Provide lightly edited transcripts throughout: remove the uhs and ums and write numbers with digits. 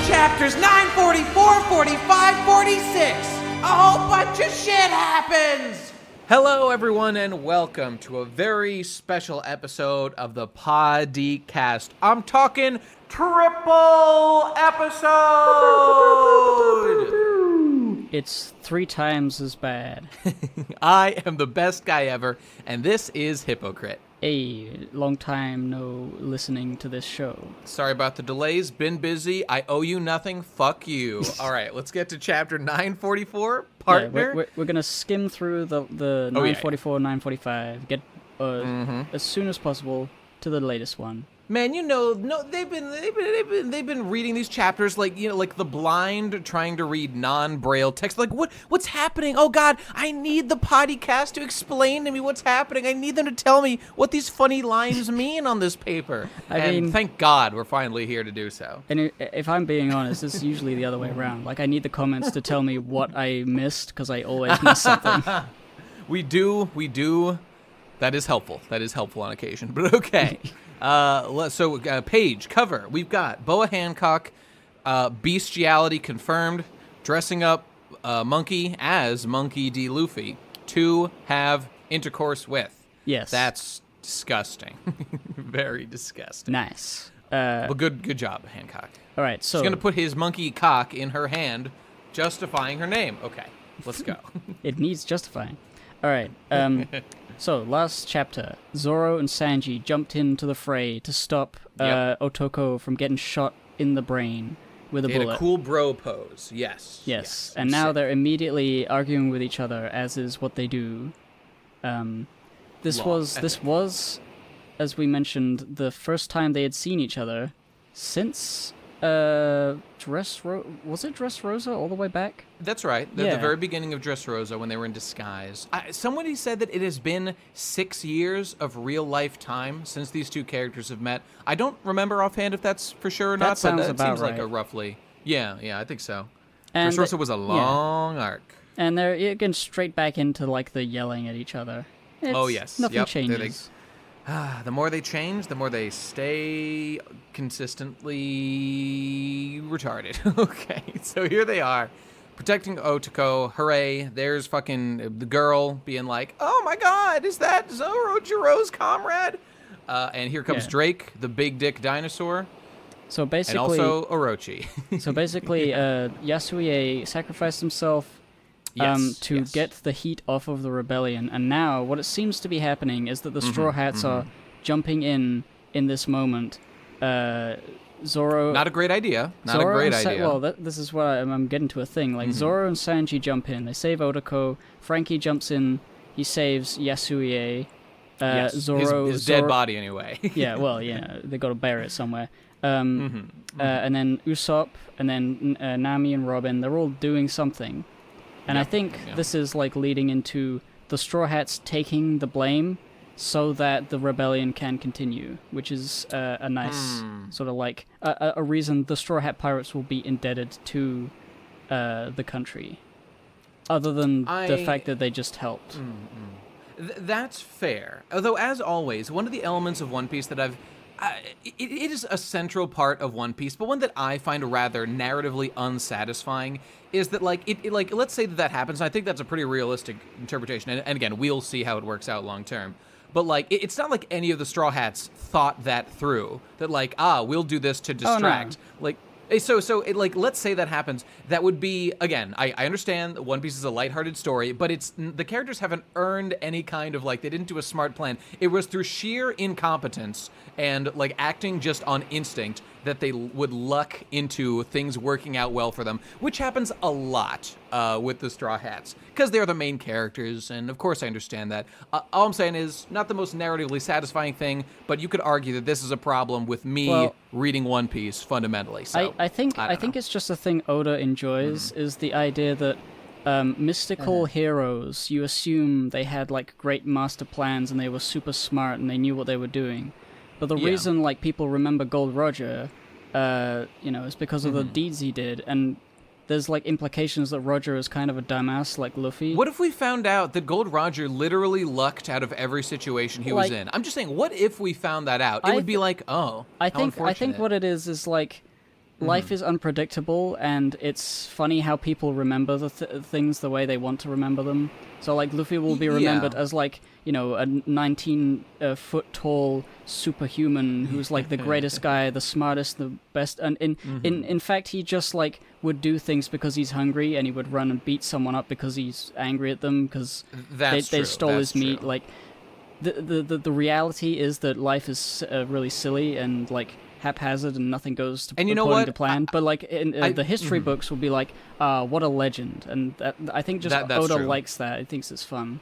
Chapters 944, 45, 46. A whole bunch of shit happens. Hello, everyone, and welcome to a very special episode of the Podcast. I'm talking triple episode. It's 3 times as bad. I am the best guy ever, and this is Hypocrite. A long time no listening to this show. Sorry about the delays. Been busy. I owe you nothing. Fuck you. All right, let's get to chapter 944. Partner. Yeah, we're gonna skim through the 944, 945. Get as soon as possible to the latest one. Man, they've been reading these chapters like the blind trying to read non-braille text. Like, what's happening? Oh God, I need the podcast to explain to me what's happening. I need them to tell me what these funny lines mean on this paper. I mean, thank God we're finally here to do so. And if I'm being honest, it's usually the other way around. Like, I need the comments to tell me what I missed because I always miss something. We do. That is helpful. That is helpful on occasion. But okay. Page, cover, we've got Boa Hancock, bestiality confirmed, dressing up Monkey as Monkey D. Luffy to have intercourse with. Yes. That's disgusting. Very disgusting. Nice. Well, good job, Hancock. All right, so... He's going to put his monkey cock in her hand, justifying her name. Okay, let's go. It needs justifying. All right, So, last chapter, Zoro and Sanji jumped into the fray to stop Otoko from getting shot in the brain with a bullet. They had a cool bro pose, yes. Yes, and now they're immediately arguing with each other, as is what they do. This was, as we mentioned, the first time they had seen each other since... was it Dressrosa all the way back? That's right. The very beginning of Dressrosa when they were in disguise. Somebody said that it has been 6 years of real life time since these two characters have met. I don't remember offhand if that's for sure or not, but that seems like a roughly... Yeah, I think so. And Dressrosa was a long arc. And they're getting straight back into like the yelling at each other. Nothing changes. The more they change, the more they stay consistently retarded. Okay, so here they are, protecting Otoko. Hooray, there's fucking the girl being like, oh my God, is that Zoro's comrade? And here comes Drake, the big dick dinosaur. So basically... And also Orochi. So basically, Yasue sacrificed himself to get the heat off of the rebellion. And now what it seems to be happening is that the Straw Hats are jumping in this moment. Zoro... Not a great idea. Well, this is what I'm getting to a thing. Like, Zoro and Sanji jump in. They save Otoko. Frankie jumps in. He saves Yasue. Zoro... His dead body, anyway. Yeah, well, they got to bury it somewhere. And then Usopp, and then Nami and Robin, they're all doing something. And I think this is like leading into the Straw Hats taking the blame so that the rebellion can continue, which is a nice sort of like a reason the Straw Hat Pirates will be indebted to the country, other than the fact that they just helped. That's fair. Although, as always, one of the elements of One Piece that it is a central part of One Piece, but one that I find rather narratively unsatisfying is that, like, let's say that happens, and I think that's a pretty realistic interpretation, and again, we'll see how it works out long term, but, like, it's not like any of the Straw Hats thought that through, that, like, we'll do this to distract. Oh, no. Like, so let's say that happens. That would be, again, I understand that One Piece is a lighthearted story, but the characters haven't earned any kind of, like, they didn't do a smart plan. It was through sheer incompetence and, like, acting just on instinct that they would luck into things working out well for them, which happens a lot with the Straw Hats, because they're the main characters, and of course I understand that. All I'm saying is, not the most narratively satisfying thing, but you could argue that this is a problem with me reading One Piece fundamentally. So I think it's just a thing Oda enjoys, is the idea that mystical heroes, you assume they had like great master plans and they were super smart and they knew what they were doing. But the reason like people remember Gold Roger, is because of the deeds he did, and there's like implications that Roger is kind of a dumbass like Luffy. What if we found out that Gold Roger literally lucked out of every situation he was in? I'm just saying, what if we found that out? It would be like, oh, I think what it is like life is unpredictable, and it's funny how people remember the things the way they want to remember them. So like Luffy will be remembered as like, you know, a 19-foot tall superhuman who's like the greatest guy, the smartest, the best, and in fact he just like would do things because he's hungry, and he would run and beat someone up because he's angry at them because they stole his meat. Like the reality is that life is really silly and like haphazard, and nothing goes to according to plan. But like in the history books will be like, what a legend, and I think just Oda likes that. He thinks it's fun.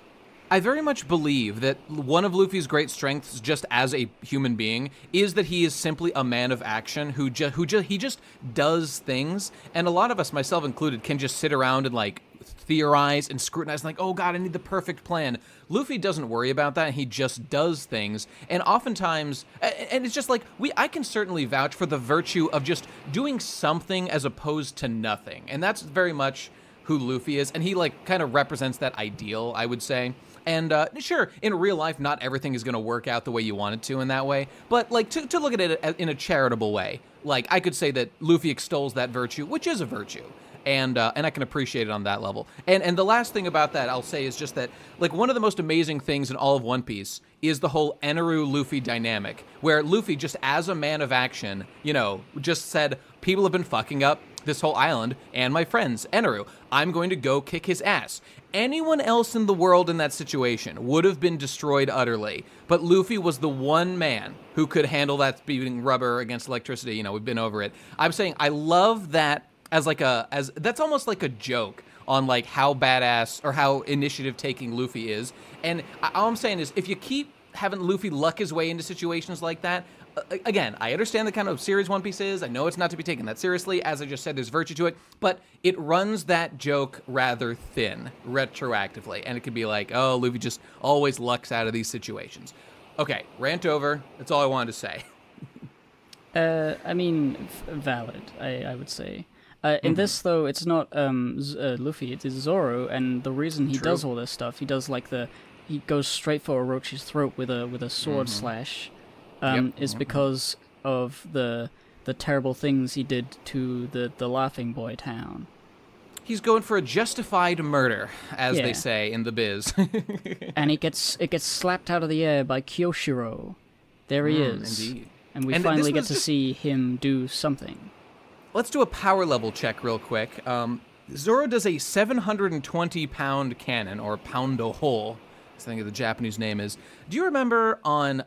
I very much believe that one of Luffy's great strengths, just as a human being, is that he is simply a man of action who just does things. And a lot of us, myself included, can just sit around and like theorize and scrutinize, like, oh god, I need the perfect plan. Luffy doesn't worry about that. He just does things, and oftentimes, and it's just like I can certainly vouch for the virtue of just doing something as opposed to nothing, and that's very much who Luffy is, and he like kind of represents that ideal, I would say. And sure, in real life, not everything is going to work out the way you want it to in that way. But like to look at it in a charitable way, like I could say that Luffy extols that virtue, which is a virtue, and I can appreciate it on that level. And the last thing about that I'll say is just that like one of the most amazing things in all of One Piece is the whole Eneru-Luffy dynamic, where Luffy just as a man of action, you know, just said, people have been fucking up this whole island and my friends, Eneru. I'm going to go kick his ass. Anyone else in the world in that situation would have been destroyed utterly, but Luffy was the one man who could handle that beating rubber against electricity. You know, we've been over it. I'm saying I love that as that's almost like a joke on like how badass or how initiative taking Luffy is. And all I'm saying is if you keep having Luffy luck his way into situations like that, again, I understand the kind of series One Piece is. I know it's not to be taken that seriously. As I just said, there's virtue to it. But it runs that joke rather thin, retroactively. And it could be like, oh, Luffy just always lucks out of these situations. Okay, rant over. That's all I wanted to say. I mean, valid, I would say. In this, though, it's not Luffy, it is Zoro. And the reason he does all this stuff, he goes straight for Orochi's throat with a sword slash. Is because of the terrible things he did to the Laughing Boy town. He's going for a justified murder, as they say in the biz. And it gets slapped out of the air by Kyoshiro. There he is. Indeed. And we finally get to see him do something. Let's do a power level check real quick. Zoro does a 720-pound cannon, or poundo hole, I think the Japanese name is. Do you remember on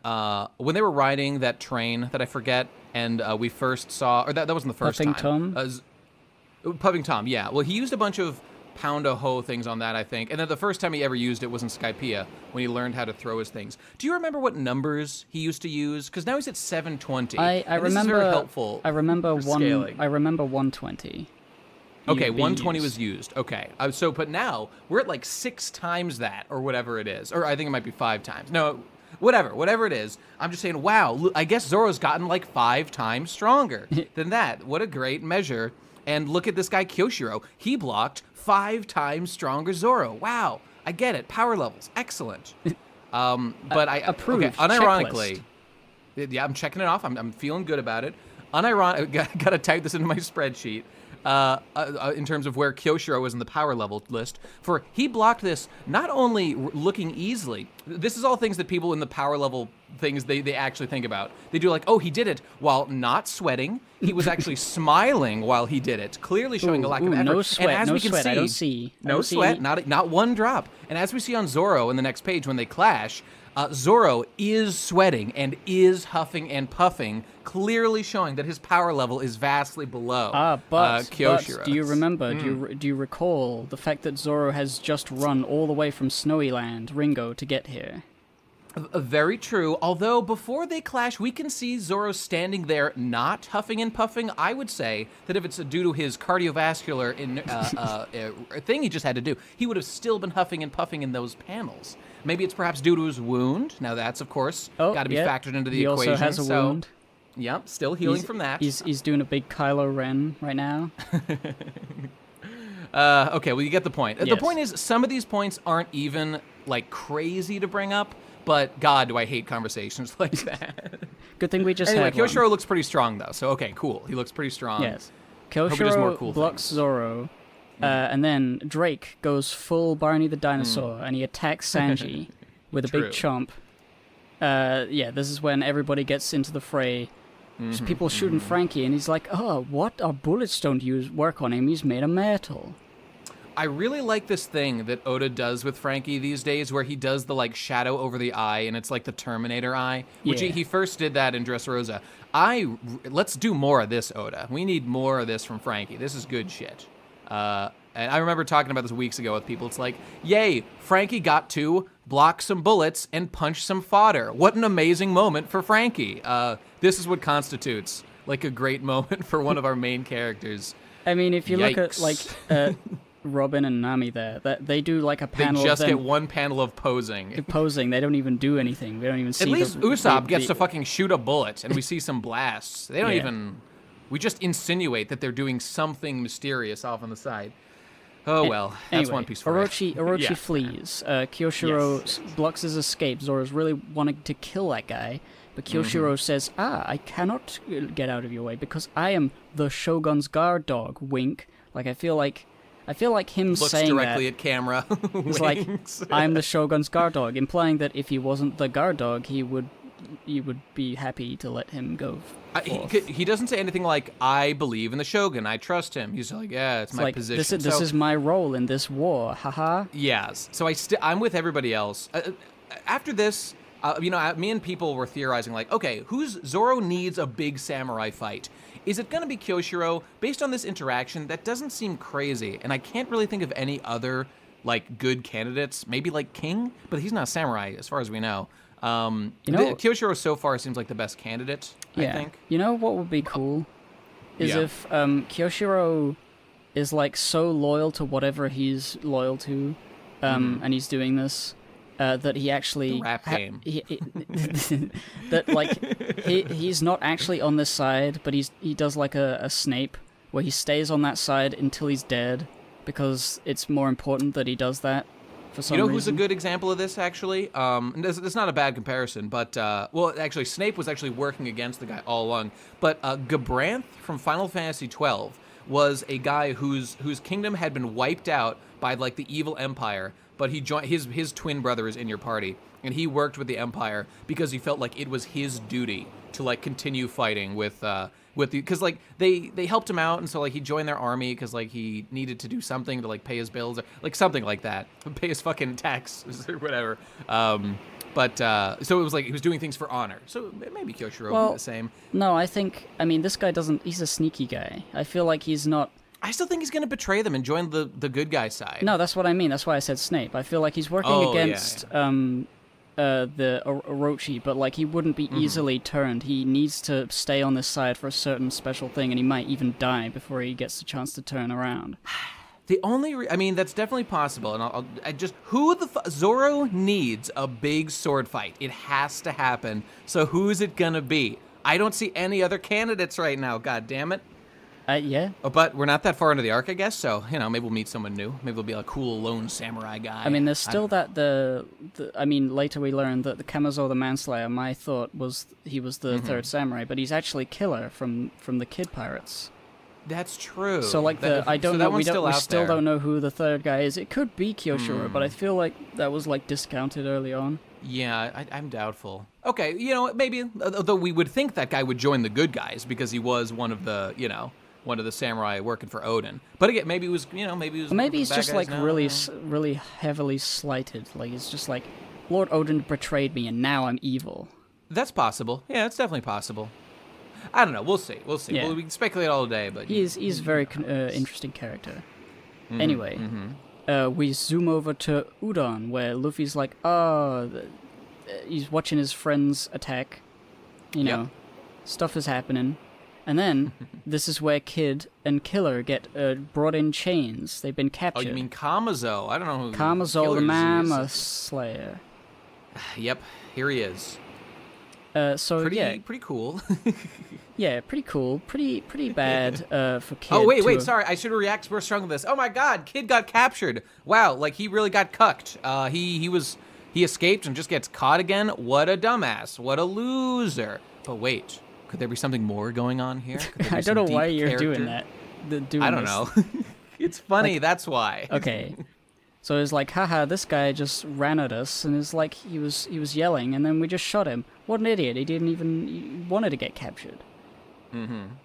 when they were riding that train that I forget, and we first saw, or that wasn't the first Puffing time. Tom? Puffing Tom, yeah. Well, he used a bunch of pound-a-ho things on that, I think. And then the first time he ever used it was in Skypiea, when he learned how to throw his things. Do you remember what numbers he used to use? Because now he's at 720. I remember. This is very helpful. I remember scaling. I remember 120. Okay, 120 was used. Okay, but now we're at like 6 times that, or whatever it is, or I think it might be 5 times. No, whatever it is. I'm just saying, wow. I guess Zoro's gotten like 5 times stronger than that. What a great measure! And look at this guy Kyoshiro. He blocked 5 times stronger Zoro. Wow, I get it. Power levels, excellent. But I approve. Okay, unironically, yeah, I'm checking it off. I'm feeling good about it. Unironically, got to type this into my spreadsheet. In terms of where Kyoshiro was in the power level list, for he blocked this not only looking easily. This is all things that people in the power level things they actually think about. They do like, oh, he did it while not sweating. He was actually smiling while he did it, clearly showing a lack of effort. No sweat, and as no we can sweat. See, I don't see. No sweat, not one drop. And as we see on Zoro in the next page when they clash, Zoro is sweating and is huffing and puffing, clearly showing that his power level is vastly below Kyoshiro's. But do you remember, do you recall the fact that Zoro has just run all the way from Snowy Land, Ringo, to get here? Very true. Although before they clash, we can see Zoro standing there not huffing and puffing. I would say that if it's due to his cardiovascular thing he just had to do, he would have still been huffing and puffing in those panels. Maybe it's perhaps due to his wound. Now that's, of course, got to be factored into the equation. He also has a wound. Yep, still healing from that. He's doing a big Kylo Ren right now. Okay, well, you get the point. The Yes. point is, some of these points aren't even, like, crazy to bring up, but God, do I hate conversations like that. Good thing we just Anyway, had one. Kyoshiro looks pretty strong, though, so okay, cool. He looks pretty strong. Yes. Hope he does more Kyoshiro cool blocks things. Zoro, and then Drake goes full Barney the Dinosaur, and he attacks Sanji with a True. big chomp. This is when everybody gets into the fray. There's people shooting Frankie, and he's like, "Oh, what? Our bullets don't work on him. He's made of metal." I really like this thing that Oda does with Frankie these days, where he does the, like, shadow over the eye, and it's like the Terminator eye, which Yeah. he first did that in Dressrosa. Let's do more of this, Oda. We need more of this from Frankie. This is good shit. And I remember talking about this weeks ago with people. It's like, yay, Frankie got to block some bullets and punch some fodder. What an amazing moment for Frankie. This is what constitutes, like, a great moment for one of our main characters. I mean, if you look at Yikes. like Robin and Nami there, that they do like a They panel just of get them one panel of posing. posing. They don't even do anything. We don't even see. At least the, Usopp the- gets the- to fucking shoot a bullet, and we see some blasts. They don't Yeah. even... We just insinuate that they're doing something mysterious off on the side. Oh, well, that's Anyway, One Piece for you. Orochi Yeah. flees. Kyoshiro blocks his escape. Zoro's really wanting to kill that guy, but Kyoshiro says, I cannot get out of your way because I am the Shogun's guard dog. Wink. Like, I feel like him Looks saying directly that at camera. is like, Winks. I'm the Shogun's guard dog, implying that if he wasn't the guard dog, he would be happy to let him go forth. He doesn't say anything like, I believe in the Shogun, I trust him. He's like, yeah, it's my like, position. this So- is my role in this war, haha. Yes. So I'm with everybody else. After this, me and people were theorizing, like, okay, Zoro needs a big samurai fight. Is it going to be Kyoshiro? Based on this interaction, that doesn't seem crazy, and I can't really think of any other, like, good candidates. Maybe, like, King? But he's not a samurai, as far as we know. Kyoshiro so far seems like the best candidate, I think. You know what would be cool? Is Yeah. if Kyoshiro is like so loyal to whatever he's loyal to, and he's doing this, that he actually The rap game. that like he's not actually on this side, but he does like a Snape where he stays on that side until he's dead because it's more important that he does that. For some You know who's a reason. good example of this, actually? It's not a bad comparison, but, actually, Snape was actually working against the guy all along. But Gabranth from Final Fantasy XII was a guy whose kingdom had been wiped out by, like, the evil empire, but he joined, his twin brother is in your party, and he worked with the empire because he felt like it was his duty to, like, continue fighting with because, like, they helped him out, and so, like, he joined their army because, like, he needed to do something to, like, pay his bills or, like, something like that, pay his fucking taxes or whatever. So it was like he was doing things for honor. So maybe Kyoshiro would be the same. No, I mean, this guy doesn't. He's a sneaky guy. I feel like he's not. I still think he's going to betray them and join the good guy side. No, that's what I mean. That's why I said Snape. I feel like he's working Oh, yeah, against the Orochi, but like he wouldn't be easily turned. He needs to stay on this side for a certain special thing, and he might even die before he gets the chance to turn around. The only, that's definitely possible, and I just, Zoro needs a big sword fight. It has to happen. So who's it gonna be? I don't see any other candidates right now. God damn it. Yeah. Oh, but we're not that far into the arc, I guess. So maybe we'll meet someone new. Maybe there'll be a cool lone samurai guy. I mean, there's still I mean, later we learned that the Kamazo the Manslayer, my thought was he was the third samurai, but he's actually Killer from the Kid Pirates. That's true. So like we still don't know who the third guy is. It could be Kyoshiro, but I feel like that was like discounted early on. Yeah, I'm doubtful. Okay, maybe, although we would think that guy would join the good guys because he was one of the samurai working for Odin. But again, maybe it was, Maybe he's just like really heavily slighted. Like it's just like Lord Odin betrayed me and now I'm evil. That's possible. Yeah, it's definitely possible. I don't know. We'll see. Yeah. Well, we can speculate all day, but He's a very interesting character. Anyway, we zoom over to Udon, where Luffy's like, he's watching his friends attack. Stuff is happening. And then, this is where Kid and Killer get brought in chains. They've been captured. Oh, you mean Kamazo? I don't know who Kamazo the Killers is. Mama Slayer. Yep, here he is. So yeah, pretty cool. yeah, pretty cool, pretty bad for Kid. Oh wait, sorry, I should react more strongly to this. Oh my God, Kid got captured. Wow, like he really got cucked. He escaped and just gets caught again. What a dumbass. What a loser. But wait, could there be something more going on here? I don't know why you're doing that. I don't know. It's funny. Like, that's why. Okay. So it's like, haha, this guy just ran at us, and it's like he was yelling, and then we just shot him. What an idiot! He didn't even wanted to get captured. And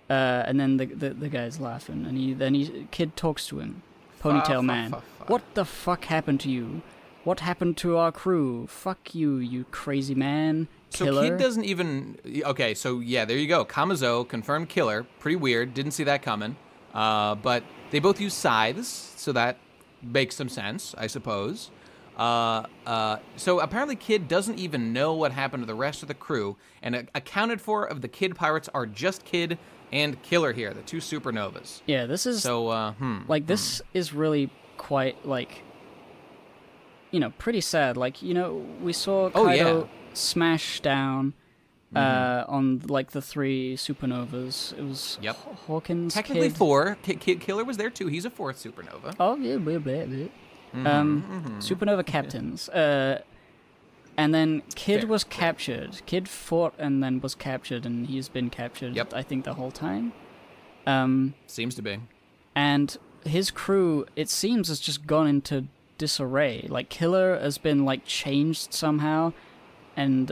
then the guy's laughing, and Kid talks to him. Ponytail man. What the fuck happened to you? What happened to our crew? Fuck you, you crazy man. Killer. So Kid doesn't even. Okay, so yeah, there you go. Kamazo confirmed killer. Pretty weird. Didn't see that coming. But they both use scythes, so that makes some sense, I suppose. So apparently Kid doesn't even know what happened to the rest of the crew, and accounted for of the Kid pirates are just Kid and Killer here, the two supernovas. Yeah, this is so this is really quite like, pretty sad. Like, we saw Kaido smash down on like the three supernovas. It was Hawkins. Technically Kid. 4. Killer was there too. He's a 4th supernova. Oh yeah, supernova captains. And then Kid was captured. Kid fought and then was captured, and he's been captured. I think the whole time. Seems to be. And his crew, it seems, has just gone into disarray. Like Killer has been like changed somehow. And,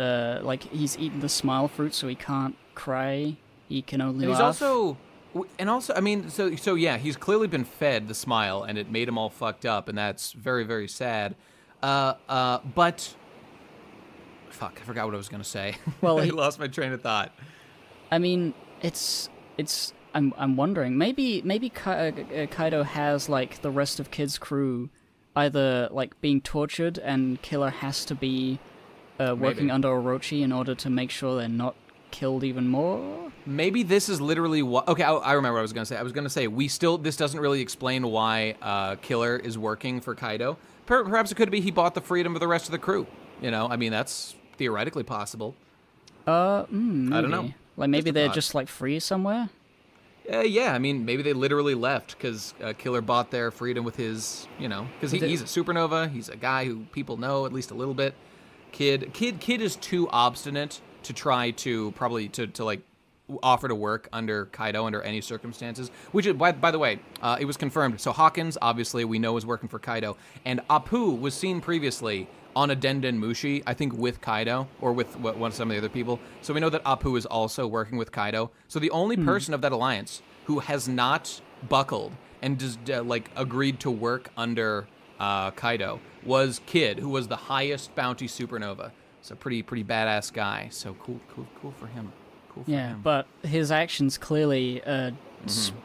he's eaten the smile fruit, so he can't cry. He can only laugh. I mean, so yeah, he's clearly been fed the smile, and it made him all fucked up, and that's very, very sad. But, fuck, I forgot what I was gonna say. Well, I lost my train of thought. I mean, I'm wondering, maybe Kaido has, like, the rest of Kid's crew either, like, being tortured, and Killer has to be working under Orochi in order to make sure they're not killed even more. Maybe this is literally what. Okay, I remember what I was gonna say. I was gonna say this doesn't really explain why Killer is working for Kaido. Perhaps it could be he bought the freedom of the rest of the crew. I mean that's theoretically possible. Maybe. I don't know. Like maybe they're just like free somewhere. Yeah, I mean maybe they literally left because Killer bought their freedom with his, because he's a supernova. He's a guy who people know at least a little bit. Kid is too obstinate to try to probably to like offer to work under Kaido under any circumstances. Which, by the way, it was confirmed. So Hawkins, obviously, we know is working for Kaido, and Apu was seen previously on a Denden Mushi, I think with Kaido or with some of the other people. So we know that Apu is also working with Kaido. So the only person of that alliance who has not buckled and just agreed to work under Kaido was Kid, who was the highest bounty supernova. So pretty badass guy. So cool for him. Yeah, but his actions clearly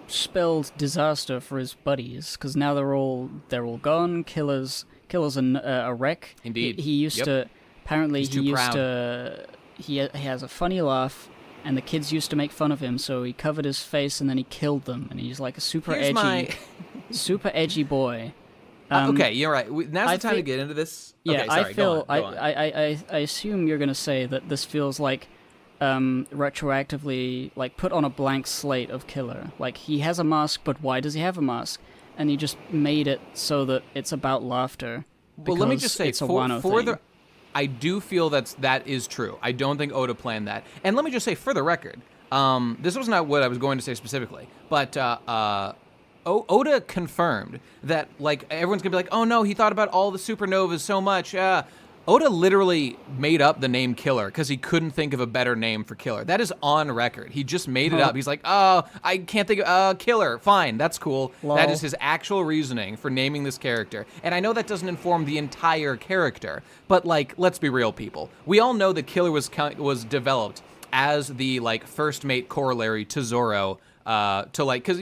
spelled disaster for his buddies, because now they're all gone. Killer's a wreck. Indeed. He used to apparently he has a funny laugh, and the kids used to make fun of him. So he covered his face and then he killed them, and he's like a super edgy boy. Okay, you're right. Now's the time to get into this. Yeah, okay, sorry, I assume you're gonna say that this feels like retroactively like put on a blank slate of Killer. Like he has a mask, but why does he have a mask? And he just made it so that it's about laughter. Well, let me just say, it's a Wano thing. I do feel that is true. I don't think Oda planned that. And let me just say, for the record, this was not what I was going to say specifically, but Oda confirmed that, like, everyone's gonna be like, oh no, he thought about all the supernovas so much. Oda literally made up the name Killer because he couldn't think of a better name for Killer. That is on record. He just made it up. He's like, oh, I can't think of Killer. Fine, that's cool. Lol. That is his actual reasoning for naming this character. And I know that doesn't inform the entire character, but like, let's be real, people. We all know that Killer was developed as the like first mate corollary to Zoro, to like, because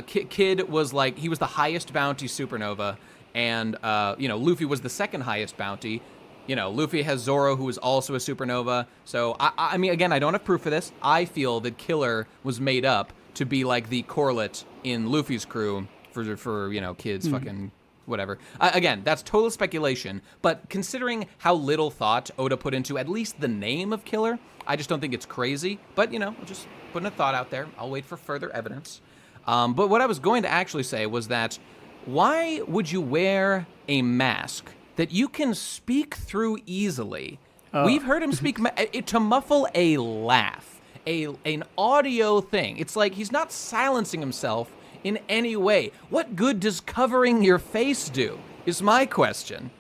Kid was like, he was the highest bounty supernova, and Luffy was the second highest bounty. Luffy has Zoro, who is also a supernova. So, I mean, again, I don't have proof for this. I feel that Killer was made up to be like the correlate in Luffy's crew for Kid's fucking whatever. Again, that's total speculation, but considering how little thought Oda put into at least the name of Killer, I just don't think it's crazy. But, just putting a thought out there. I'll wait for further evidence. But what I was going to actually say was that why would you wear a mask that you can speak through easily? We've heard him speak to muffle a laugh, an audio thing. It's like he's not silencing himself in any way. What good does covering your face do, is my question.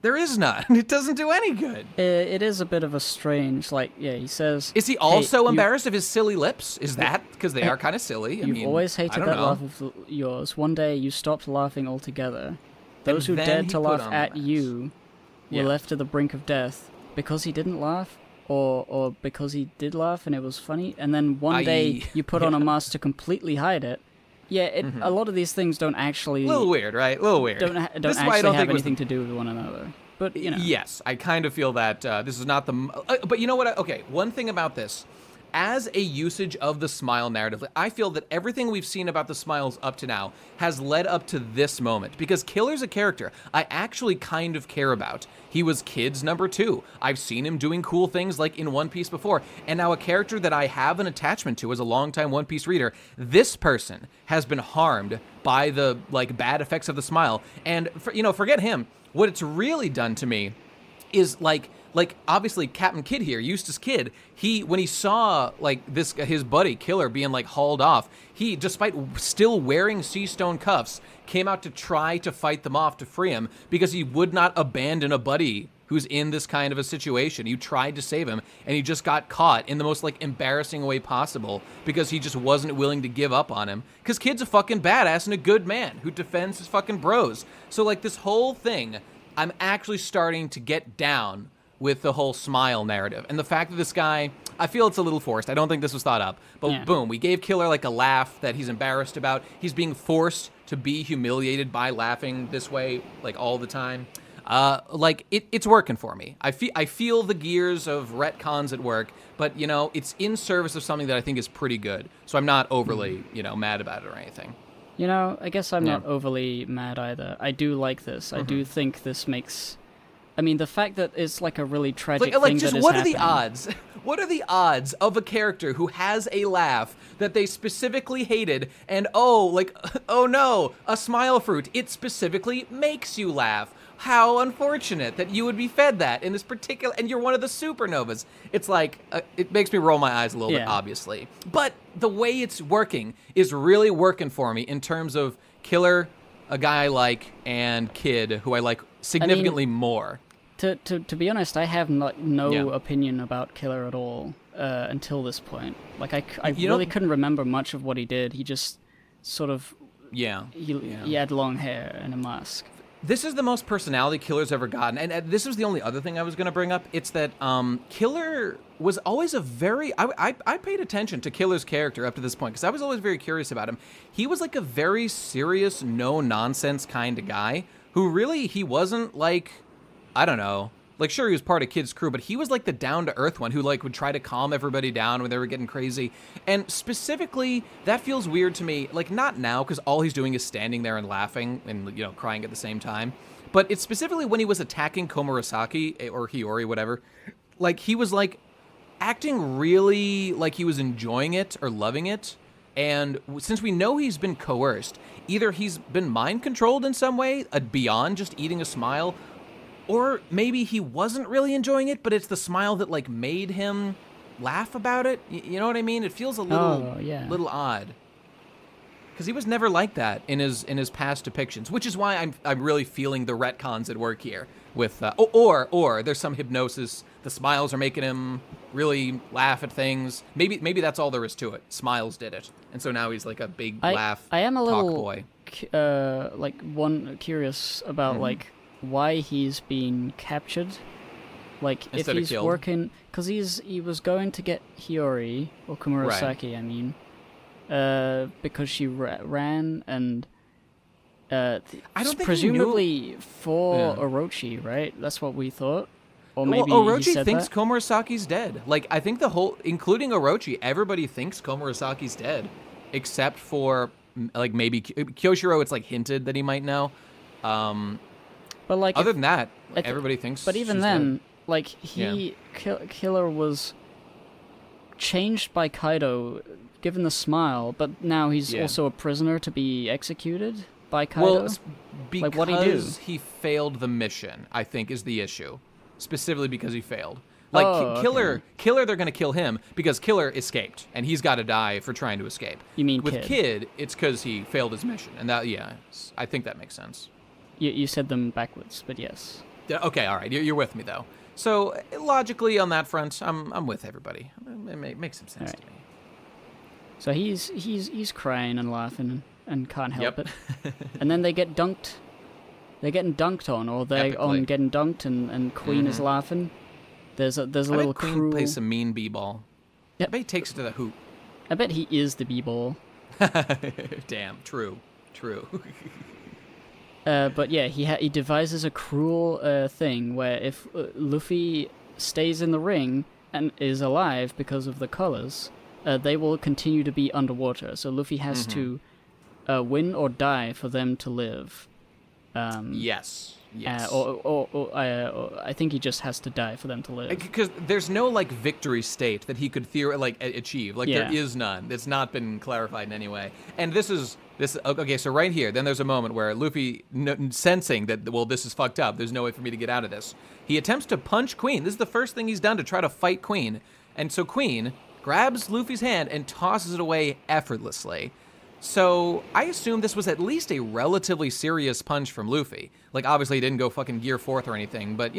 There is none. It doesn't do any good. It is a bit of a strange, he says... Is he also embarrassed of his silly lips? Is that because they are kind of silly? You've always hated that laugh of yours. One day you stopped laughing altogether. Those who dared to laugh at you were left to the brink of death because he didn't laugh, or because he did laugh and it was funny, and then one day you put on a mask to completely hide it. Yeah, a lot of these things don't actually... A little weird, right? A little weird. Don't actually have anything to do with one another. But, Yes, I kind of feel that this is not the... but you know what? Okay, one thing about this. As a usage of the smile narrative, I feel that everything we've seen about the smiles up to now has led up to this moment. Because Killer's a character I actually kind of care about. He was Kid's number 2. I've seen him doing cool things like in One Piece before. And now a character that I have an attachment to as a longtime One Piece reader, this person has been harmed by the bad effects of the smile. And, forget him. What it's really done to me is obviously Captain Kidd here, Eustace Kidd, when he saw his buddy Killer being hauled off, he, despite still wearing sea stone cuffs, came out to try to fight them off to free him because he would not abandon a buddy who's in this kind of a situation. You tried to save him and he just got caught in the most embarrassing way possible because he just wasn't willing to give up on him. Because Kid's a fucking badass and a good man who defends his fucking bros. So this whole thing, I'm actually starting to get down with the whole smile narrative. And the fact that this guy, I feel it's a little forced. I don't think this was thought up. But boom, we gave Killer a laugh that he's embarrassed about. He's being forced to be humiliated by laughing this way all the time. It's working for me. I feel the gears of retcons at work, but it's in service of something that I think is pretty good. So I'm not overly, mad about it or anything. I guess I'm not overly mad either. I do like this. I do think this makes... I mean, the fact that it's a really tragic thing just that is what happening. Are the odds? What are the odds of a character who has a laugh that they specifically hated and oh no, a smile fruit, it specifically makes you laugh. How unfortunate that you would be fed that in this particular, and you're one of the supernovas. It's it makes me roll my eyes a little bit, obviously. But the way it's working is really working for me in terms of Killer, a guy I like, and Kid, who I like significantly more. To be honest, I have no opinion about Killer at all until this point. I really couldn't remember much of what he did. He just sort of... He had long hair and a mask. This is the most personality Killer's ever gotten, and this was the only other thing I was going to bring up. It's that Killer was always a very... I paid attention to Killer's character up to this point, because I was always very curious about him. He was a very serious, no-nonsense kind of guy, who really, he wasn't I don't know, sure, he was part of Kid's crew, but he was the down-to-earth one who would try to calm everybody down when they were getting crazy. And specifically, that feels weird to me, not now, because all he's doing is standing there and laughing and, crying at the same time. But it's specifically when he was attacking Komurasaki, or Hiyori, whatever, he was, acting really like he was enjoying it or loving it. And since we know he's been coerced, either he's been mind-controlled in some way, beyond just eating a smile, or maybe he wasn't really enjoying it, but it's the smile that made him laugh about it. You know what I mean? It feels a little odd. Because he was never like that in his past depictions, which is why I'm really feeling the retcons at work here. With or there's some hypnosis. The smiles are making him really laugh at things. Maybe that's all there is to it. Smiles did it, and so now he's a big laugh. I am a little boy. Curious about why he's being captured. If Instead he's of killed. working, because he was going to get Hiyori or Komurasaki. Right. Because she ran and. I don't think presumably for Orochi, right? That's what we thought. Or maybe Orochi he said thinks that? Komurasaki's dead. I think including Orochi, everybody thinks Komurasaki's dead, except for like maybe Kyoshiro, it's like hinted that he might know. But like, other than that, everybody thinks. But even she's then, dead. like Killer was changed by Kaido, given the smile, but now he's also a prisoner to be executed by Kaido. Well, because like, what'd he do? He failed the mission, I think, is the issue. Specifically because he failed. Like, Killer, they're going to kill him because Killer escaped, and he's got to die for trying to escape. You mean with Kid, it's because he failed his mission, and that, I think that makes sense. You said them backwards, but yes. Okay, all right, you're with me though. So logically, on that front, I'm with everybody. It makes some sense to me. So he's crying and laughing and can't help it, and then they get dunked. They're getting dunked on, or they're on getting dunked, and Queen is laughing. There's a little Queen cruel... plays some mean b-ball. Yep. I bet he takes it to the hoop. I bet he is the b-ball. Damn, true. But yeah, he devises a cruel thing where if Luffy stays in the ring and is alive because of the colors, they will continue to be underwater. So Luffy has to win or die for them to live. Yes. Or I think he just has to die for them to live. Because there's no like victory state that he could achieve. Like there is none. It's not been clarified in any way. And this. Okay, so right here, then there's a moment where Luffy, sensing that this is fucked up. There's no way for me to get out of this. He attempts to punch Queen. This is the first thing he's done to try to fight Queen. And so Queen grabs Luffy's hand and tosses it away effortlessly. So I assume this was at least a relatively serious punch from Luffy. Like, obviously he didn't go fucking gear fourth or anything, but,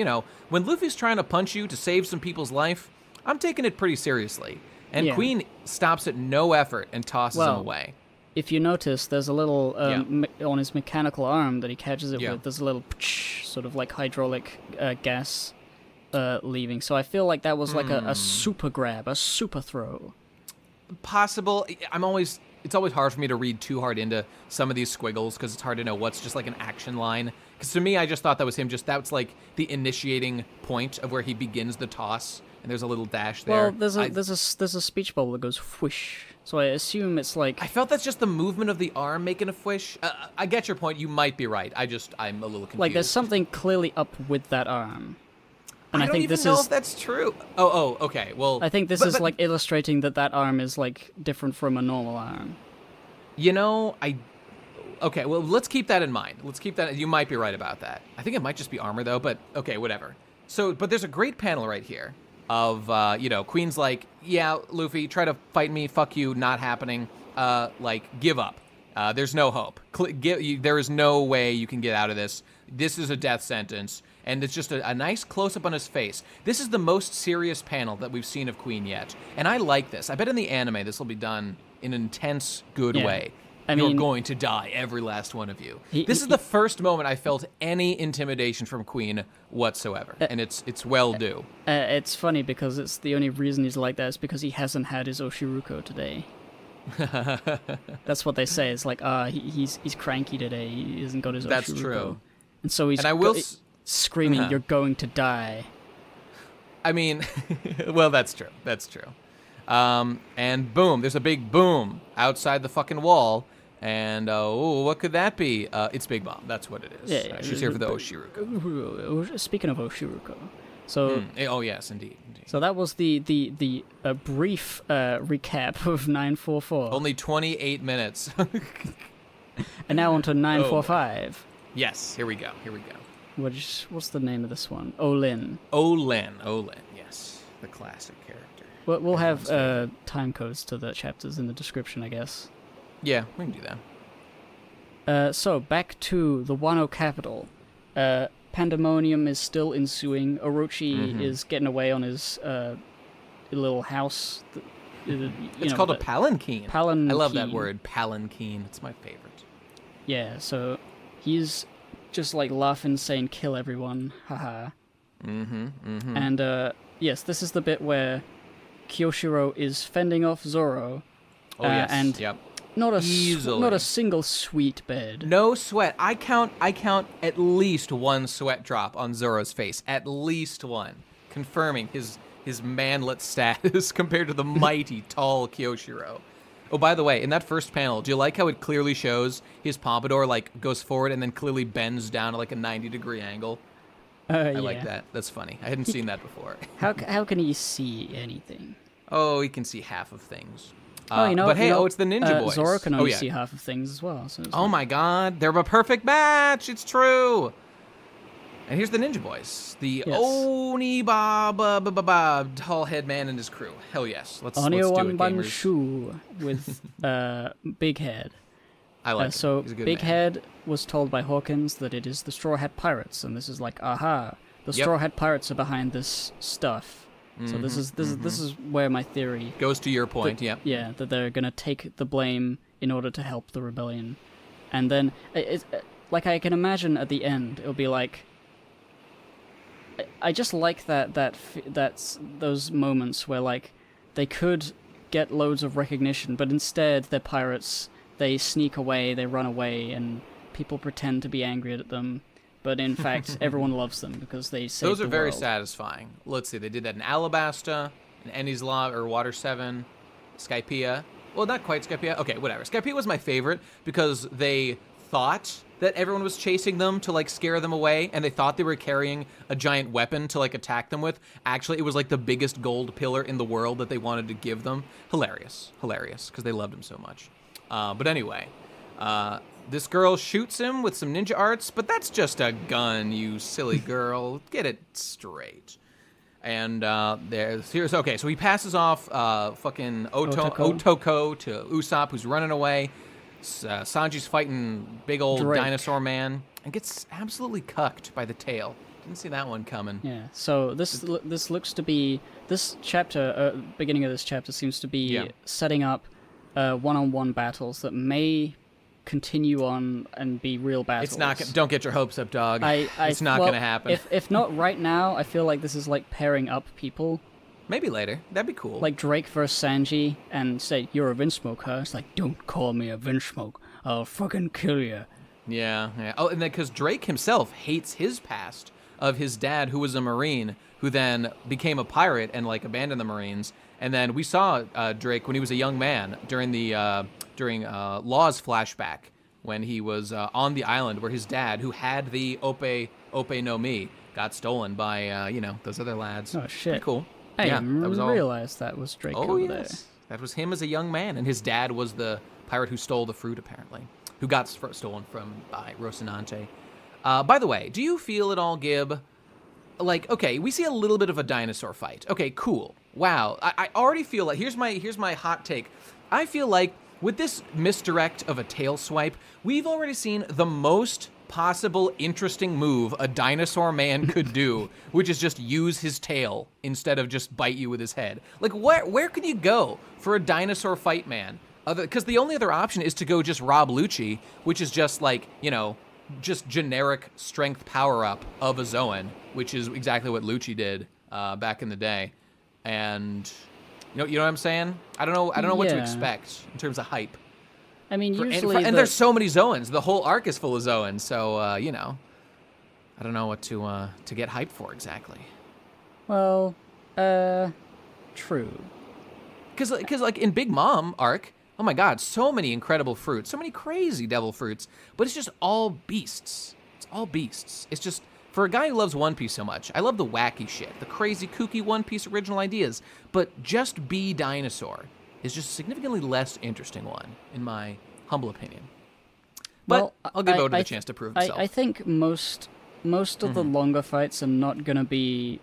when Luffy's trying to punch you to save some people's life, I'm taking it pretty seriously. And Queen stops at no effort and tosses him away. If you notice, there's a little, on his mechanical arm that he catches it with, there's a little sort of like hydraulic gas leaving. So I feel like that was like a super grab, a super throw. Possible. It's always hard for me to read too hard into some of these squiggles because it's hard to know what's just like an action line. Because to me, I just thought that was him. That's like the initiating point of where he begins the toss, and there's a little dash there. Well, there's a speech bubble that goes whoosh. So I assume it's like... I felt that's just the movement of the arm making a whoosh. I get your point. You might be right. I'm a little confused. Like there's something clearly up with that arm. And I don't even know if that's true. Oh, okay. Well, I think this is like illustrating that arm is like different from a normal arm. Okay, well, let's keep that in mind. You might be right about that. I think it might just be armor though, but okay, whatever. So, but there's a great panel right here of, Queen's like, yeah, Luffy, try to fight me, fuck you, not happening. Give up. There's no hope. There is no way you can get out of this. This is a death sentence. And it's just a nice close-up on his face. This is the most serious panel that we've seen of Queen yet. And I like this. I bet in the anime this will be done in an intense, good way. You're going to die, every last one of you. This is the first moment I felt any intimidation from Queen whatsoever. And it's well due. It's funny because it's the only reason he's like that is because he hasn't had his Oshiruko today. That's what they say. It's like, he's cranky today. He hasn't got his Oshiruko. That's true. And so he's... screaming, you're going to die. I mean, well, that's true. And boom, there's a big boom outside the fucking wall. And, what could that be? It's Big Mom. That's what it is. Yeah, she's here for the Oshiruko. Speaking of Oshiruko. So, oh, yes, indeed. So that was the brief recap of 944. Only 28 minutes. And now on to 945. Yes, here we go. What's the name of this one? Olin, yes. The classic character. We'll have time codes to the chapters in the description, I guess. Yeah, we can do that. So, back to the Wano capital. Pandemonium is still ensuing. Orochi is getting away on his little house. It's called a palanquin. I love that word, palanquin. It's my favorite. Yeah, so he's... just like laughing, saying "kill everyone," haha. And yes, this is the bit where Kyoshiro is fending off Zoro. Oh yes, and not a single sweat bed. No sweat. I count at least one sweat drop on Zoro's face. At least one, confirming his manlet status compared to the mighty tall Kyoshiro. Oh, by the way, in that first panel, do you like how it clearly shows his pompadour like goes forward and then clearly bends down at like a 90-degree angle? I like that. That's funny. I hadn't seen that before. How can he see anything? Oh, he can see half of things. But hey, it's the Ninja Boys. Zoro can only see half of things as well. So oh my God, they're a perfect match. It's true. And here's the Ninja Boys, the Oni Baba tall head man and his crew. Hell yes, let's do it, gamers. Shu with big head. I like him. So He's a good Big man. Head was told by Hawkins that it is the Straw Hat Pirates, and this is like, aha, the Straw Hat Pirates are behind this stuff. So this is where my theory goes to your point. Yeah, that they're gonna take the blame in order to help the rebellion, and then like I can imagine at the end it'll be like. I just like that's those moments where like they could get loads of recognition, but instead they're pirates. They sneak away, they run away, and people pretend to be angry at them. But in fact, everyone loves them because they save the world. Those are very satisfying. Let's see, they did that in Alabasta, in Enies Law or Water 7, Skypiea. Well, not quite Skypiea. Okay, whatever. Skypiea was my favorite because they thought that everyone was chasing them to like scare them away, and they thought they were carrying a giant weapon to like attack them with. Actually, it was like the biggest gold pillar in the world that they wanted to give them. Hilarious, because they loved him so much. But anyway, this girl shoots him with some ninja arts, but that's just a gun, you silly girl. Get it straight. And here's okay. So he passes off fucking Otoko to Usopp, who's running away. Sanji's fighting big old dinosaur man and gets absolutely cucked by the tail. Didn't see that one coming. Yeah. So this looks to be this chapter. Beginning of this chapter seems to be setting up one-on-one battles that may continue on and be real battles. It's not. Don't get your hopes up, dog. It's not going to happen. If not right now, I feel like this is like pairing up people. Maybe later. That'd be cool. Like Drake versus Sanji, and say, you're a Vinsmoke, huh? It's like, don't call me a Vinsmoke. I'll fucking kill you. Yeah. Oh, and then because Drake himself hates his past of his dad, who was a Marine, who then became a pirate and like abandoned the Marines. And then we saw Drake when he was a young man during Law's flashback when he was on the island where his dad, who had the Ope no Mi, got stolen by those other lads. Oh shit! Pretty cool. I didn't realize that was Drake over there. That was him as a young man, and his dad was the pirate who stole the fruit, apparently, who got stolen from by Rocinante. By the way, do you feel at all, Gib? Like, okay, we see a little bit of a dinosaur fight. Okay, cool. Wow, I already feel like here's my hot take. I feel like with this misdirect of a tail swipe, we've already seen the most possible interesting move a dinosaur man could do, which is just use his tail instead of just bite you with his head. Like, where can you go for a dinosaur fight, man? Because the only other option is to go just Rob Lucci, which is just like, just generic strength power-up of a Zoan, which is exactly what Lucci did back in the day. And you know what I'm saying? I don't know what to expect in terms of hype. I mean, usually and there's so many Zoans. The whole arc is full of Zoans, so I don't know what to get hyped for exactly. Well, true. Because like in Big Mom arc, oh my God, so many incredible fruits, so many crazy devil fruits, but it's just all beasts. It's all beasts. It's just, for a guy who loves One Piece so much, I love the wacky shit, the crazy, kooky One Piece original ideas, but just be dinosaur is just a significantly less interesting one, in my humble opinion. But I'll give Oda the chance to prove himself. I think most of the longer fights are not going to be,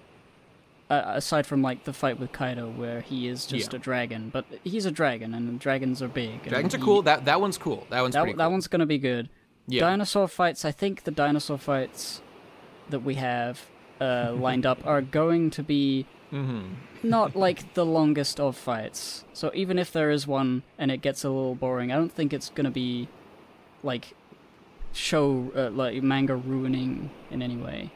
aside from like the fight with Kaido where he is just a dragon, but he's a dragon and dragons are big. Dragons are cool. That one's cool. That one's pretty cool. That one's going to be good. Yeah. Dinosaur fights, I think the dinosaur fights that we have lined up are going to be not like the longest of fights. So even if there is one and it gets a little boring, I don't think it's going to be like like manga ruining in any way.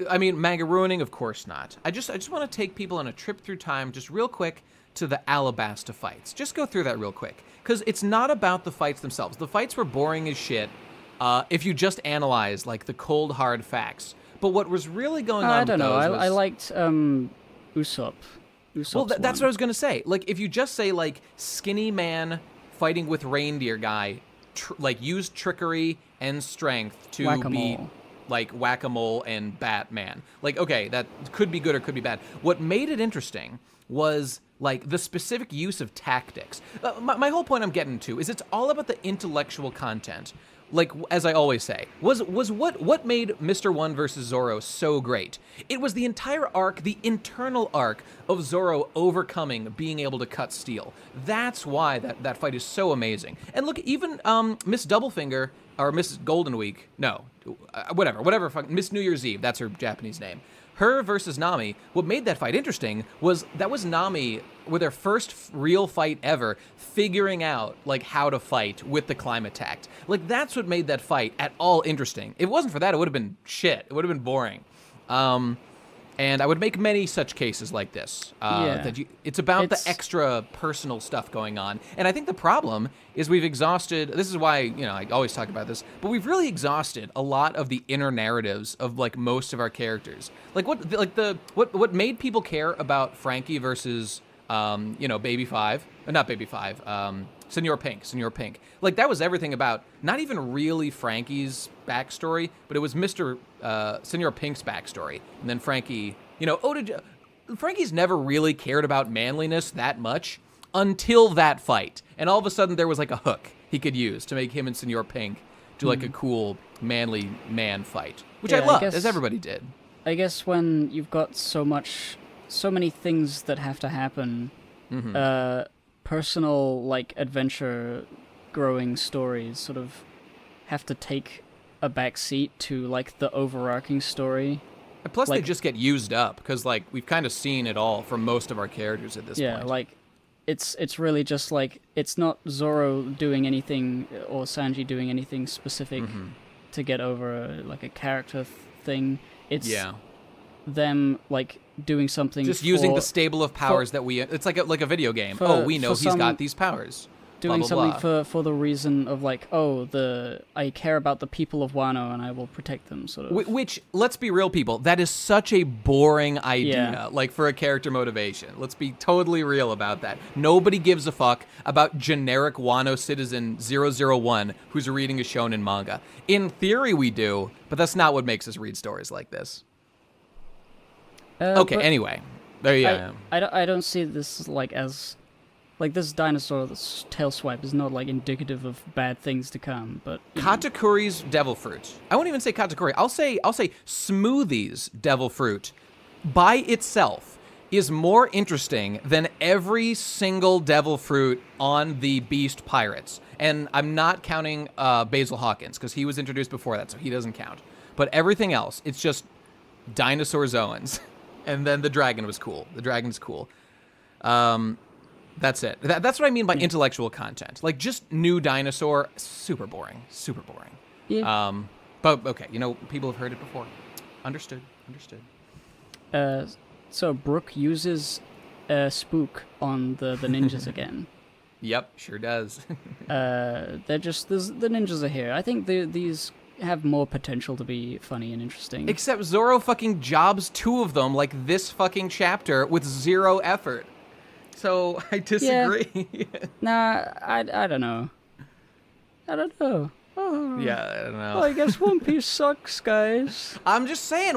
I mean, manga ruining, of course not. I just want to take people on a trip through time, just real quick, to the Alabasta fights. Just go through that real quick, because it's not about the fights themselves. The fights were boring as shit if you just analyze like the cold hard facts. But what was really going on? I don't know. I liked Usopp. Well, that's what I was gonna say. Like, if you just say like skinny man fighting with reindeer guy like used trickery and strength to Whack-a-mole. beat like Whack-a-Mole and Batman. Like, okay, that could be good or could be bad. What made it interesting was like the specific use of tactics. My whole point I'm getting to is it's all about the intellectual content. Like, as I always say, was what made Mr. One versus Zorro so great? It was the entire arc, the internal arc of Zorro overcoming being able to cut steel. That's why that fight is so amazing. And look, even Miss Doublefinger, or Miss Golden Week, no, whatever, Miss New Year's Eve, that's her Japanese name. Her versus Nami, what made that fight interesting was Nami, with their first real fight ever, figuring out, like, how to fight with the climate act. Like, that's what made that fight at all interesting. If it wasn't for that, it would have been shit. It would have been boring. And I would make many such cases like this. It's about the extra personal stuff going on. And I think the problem is we've exhausted, this is why, I always talk about this, but we've really exhausted a lot of the inner narratives of like most of our characters. Like what made people care about Frankie versus, Baby Five, not Baby Five, Senor Pink. Like, that was everything about not even really Frankie's backstory, but it was Senor Pink's backstory. And then Frankie, Frankie's never really cared about manliness that much until that fight. And all of a sudden there was like a hook he could use to make him and Senor Pink do like a cool, manly man fight, which I loved, as everybody did. I guess when you've got so many things that have to happen, personal, like, adventure growing stories sort of have to take a back seat to, like, the overarching story. And plus, they just get used up, because, like, we've kind of seen it all from most of our characters at this point. Yeah, like, it's really just, like, it's not Zorro doing anything, or Sanji doing anything specific to get over, like, a character thing. It's them, like, doing something just using the stable of powers that we... It's like a video game. We know he's got these powers. Doing blah, blah, something blah. for the reason of, like, I care about the people of Wano and I will protect them, sort of. Which, let's be real, people, that is such a boring idea, like, for a character motivation. Let's be totally real about that. Nobody gives a fuck about generic Wano citizen 001 who's reading a shonen manga. In theory, we do, but that's not what makes us read stories like this. Okay, anyway. There you go. I don't see this, like, as... Like, this dinosaur, this tail swipe, is not, like, indicative of bad things to come, but... Katakuri's devil fruit. I won't even say Katakuri. I'll say Smoothie's devil fruit by itself is more interesting than every single devil fruit on the Beast Pirates. And I'm not counting Basil Hawkins, because he was introduced before that, so he doesn't count. But everything else, it's just dinosaur zoans. And then the dragon was cool. The dragon's cool. That's it. That's what I mean by intellectual content. Like, just new dinosaur, super boring. Super boring. Yeah. But, okay, people have heard it before. Understood. So Brook uses Spook on the ninjas again. Yep, sure does. The ninjas are here. I think these have more potential to be funny and interesting. Except Zorro fucking jobs two of them, like this fucking chapter, with zero effort. So, I disagree. Yeah. Nah, I don't know. Oh. Yeah, I don't know. Well, I guess One Piece sucks, guys. I'm just saying,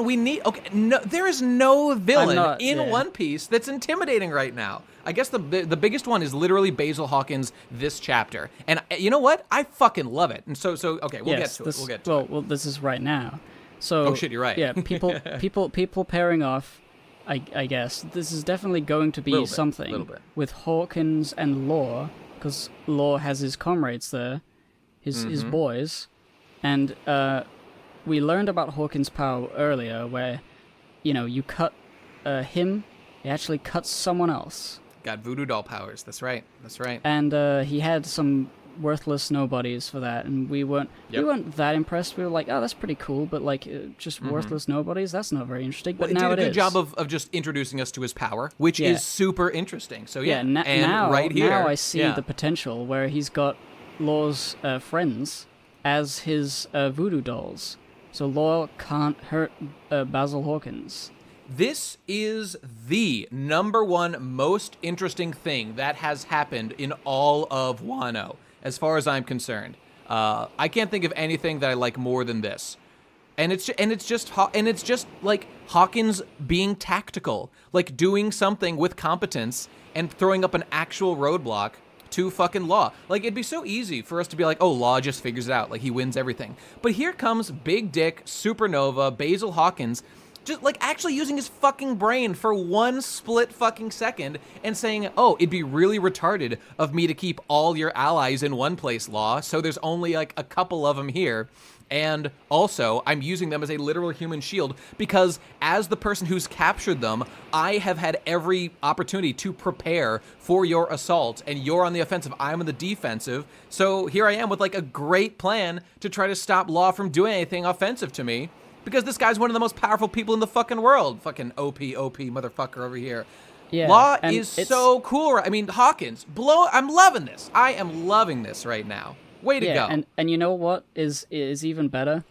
there is no villain in One Piece that's intimidating right now. I guess the biggest one is literally Basil Hawkins this chapter. And you know what? I fucking love it. And so okay, we'll get to it. Well, this is right now. So, oh shit, you're right. Yeah, people pairing off. I guess this is definitely going to be something with Hawkins and Law, because Law has his comrades there, his boys, and we learned about Hawkins' power earlier, where you cut him, he actually cuts someone else. Got voodoo doll powers. That's right. And he had some worthless nobodies for that, and we weren't that impressed. We were like, oh, that's pretty cool, but like just worthless nobodies, that's not very interesting. But now it is. Did a good job of just introducing us to his power, which is super interesting. So now I see the potential where he's got Law's friends as his voodoo dolls, so Law can't hurt Basil Hawkins. This is the #1 most interesting thing that has happened in all of Wano, as far as I'm concerned. I can't think of anything that I like more than this. And it's just like Hawkins being tactical, like doing something with competence and throwing up an actual roadblock to fucking Law. Like, it'd be so easy for us to be like, oh, Law just figures it out, like he wins everything. But here comes Big Dick, Supernova, Basil Hawkins, just like actually using his fucking brain for one split fucking second and saying, oh, it'd be really retarded of me to keep all your allies in one place, Law, so there's only like a couple of them here. And also, I'm using them as a literal human shield because as the person who's captured them, I have had every opportunity to prepare for your assault, and you're on the offensive, I'm on the defensive. So here I am with like a great plan to try to stop Law from doing anything offensive to me because this guy's one of the most powerful people in the fucking world. Fucking OP motherfucker over here. Yeah, Law is so cool. I mean, Hawkins, I'm loving this. I am loving this right now. Way to go. And you know what is even better?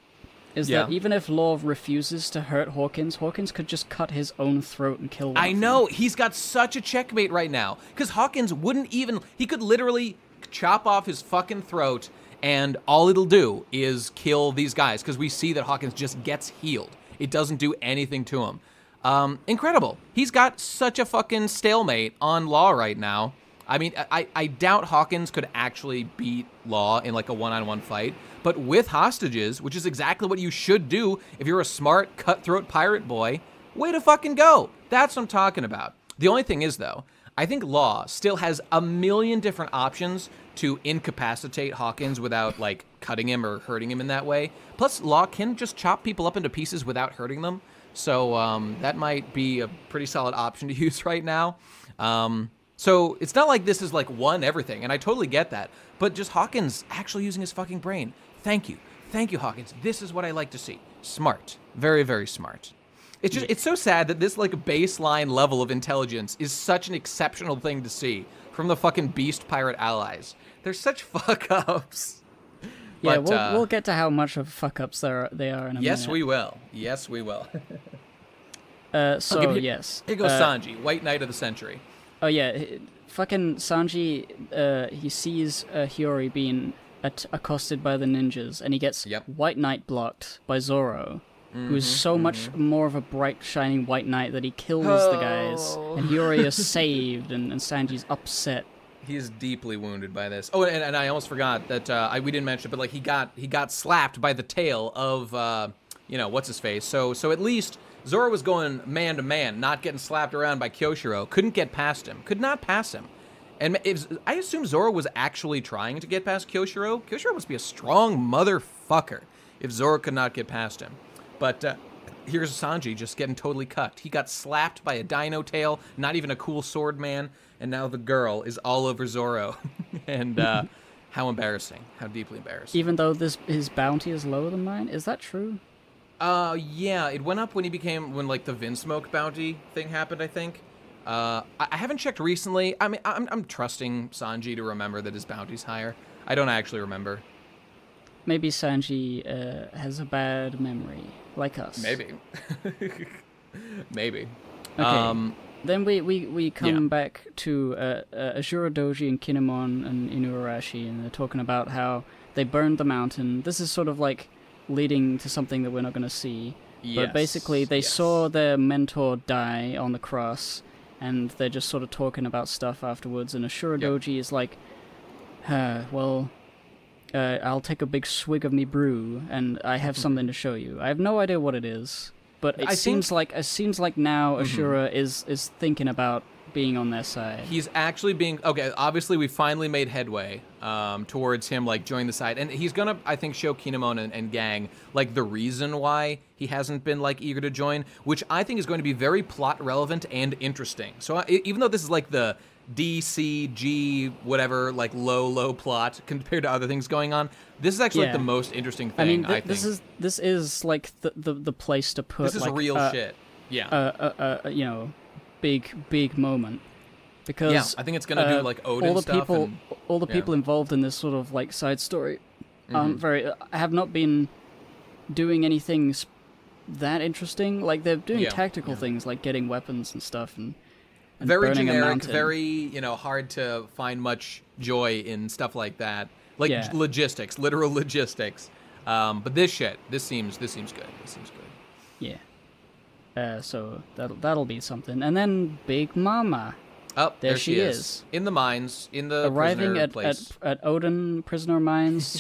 Is that even if Law refuses to hurt Hawkins, Hawkins could just cut his own throat and kill him. I know. He's got such a checkmate right now. Because Hawkins wouldn't even... He could literally chop off his fucking throat, and all it'll do is kill these guys. Because we see that Hawkins just gets healed. It doesn't do anything to him. Incredible. He's got such a fucking stalemate on Law right now. I mean, I doubt Hawkins could actually beat Law in like a one-on-one fight, but with hostages, which is exactly what you should do if you're a smart, cutthroat pirate boy, way to fucking go. That's what I'm talking about. The only thing is, though, I think Law still has a million different options to incapacitate Hawkins without, like, cutting him or hurting him in that way. Plus, Law can just chop people up into pieces without hurting them, so that might be a pretty solid option to use right now. So it's not like this is like one everything, and I totally get that. But just Hawkins actually using his fucking brain. Thank you, Hawkins. This is what I like to see. Smart, very, very smart. It's just it's so sad that this like baseline level of intelligence is such an exceptional thing to see from the fucking beast pirate allies. They're such fuck ups. Yeah, we'll get to how much of fuck ups they are in a minute. Yes, we will. Yes, we will. Yes. Here goes Sanji, White Knight of the Century. Oh yeah, fucking Sanji, he sees Hiyori being accosted by the ninjas, and he gets White Knight blocked by Zoro, who is so much more of a bright, shining White Knight that he kills the guys, and Hiyori is saved, and Sanji's upset. He is deeply wounded by this. Oh, and I almost forgot that we didn't mention it, but like he got slapped by the tail of what's his face. So at least Zoro was going man to man, not getting slapped around by Kyoshiro. Couldn't get past him. Could not pass him. And I assume Zoro was actually trying to get past Kyoshiro. Kyoshiro must be a strong motherfucker if Zoro could not get past him. But here's Sanji just getting totally cucked. He got slapped by a dino tail, not even a cool sword man, and now the girl is all over Zoro. And how embarrassing. How deeply embarrassing. Even though his bounty is lower than mine? Is that true? Yeah, it went up when like the Vinsmoke bounty thing happened, I think. I haven't checked recently. I mean, I'm trusting Sanji to remember that his bounty's higher. I don't actually remember. Maybe Sanji has a bad memory, like us. Maybe. Maybe. Okay. Then we come back to Ashura Doji and Kinemon and Inuarashi, and they're talking about how they burned the mountain. This is sort of like leading to something that we're not going to see. Yes, but basically, they saw their mentor die on the cross, and they're just sort of talking about stuff afterwards. And Ashura Doji is like, I'll take a big swig of me brew, and I have something to show you. I have no idea what it is, but it seems like now Ashura is thinking about being on their side. He's actually being obviously we finally made headway towards him like joining the side, and he's gonna I think show Kinemon and gang like the reason why he hasn't been like eager to join, which I think is going to be very plot relevant and interesting. So even though this is like the DCG whatever like low plot compared to other things going on, this is actually like the most interesting thing. I mean, this is like the place to put. This is like, real shit. Yeah. Big moment, because I think it's gonna do like Odin all the stuff. All the people involved in this sort of like side story have not been doing anything that interesting. Like, they're doing Yeah, tactical things, like getting weapons and stuff, and very burning a generic, mountain. very, hard to find much joy in stuff like that. Like logistics, literal logistics. But this seems good. This seems good. Yeah. So that'll be something. And then Big Mama. Oh, there she is. In the mines, in the arriving prisoner place. at Odin prisoner mines.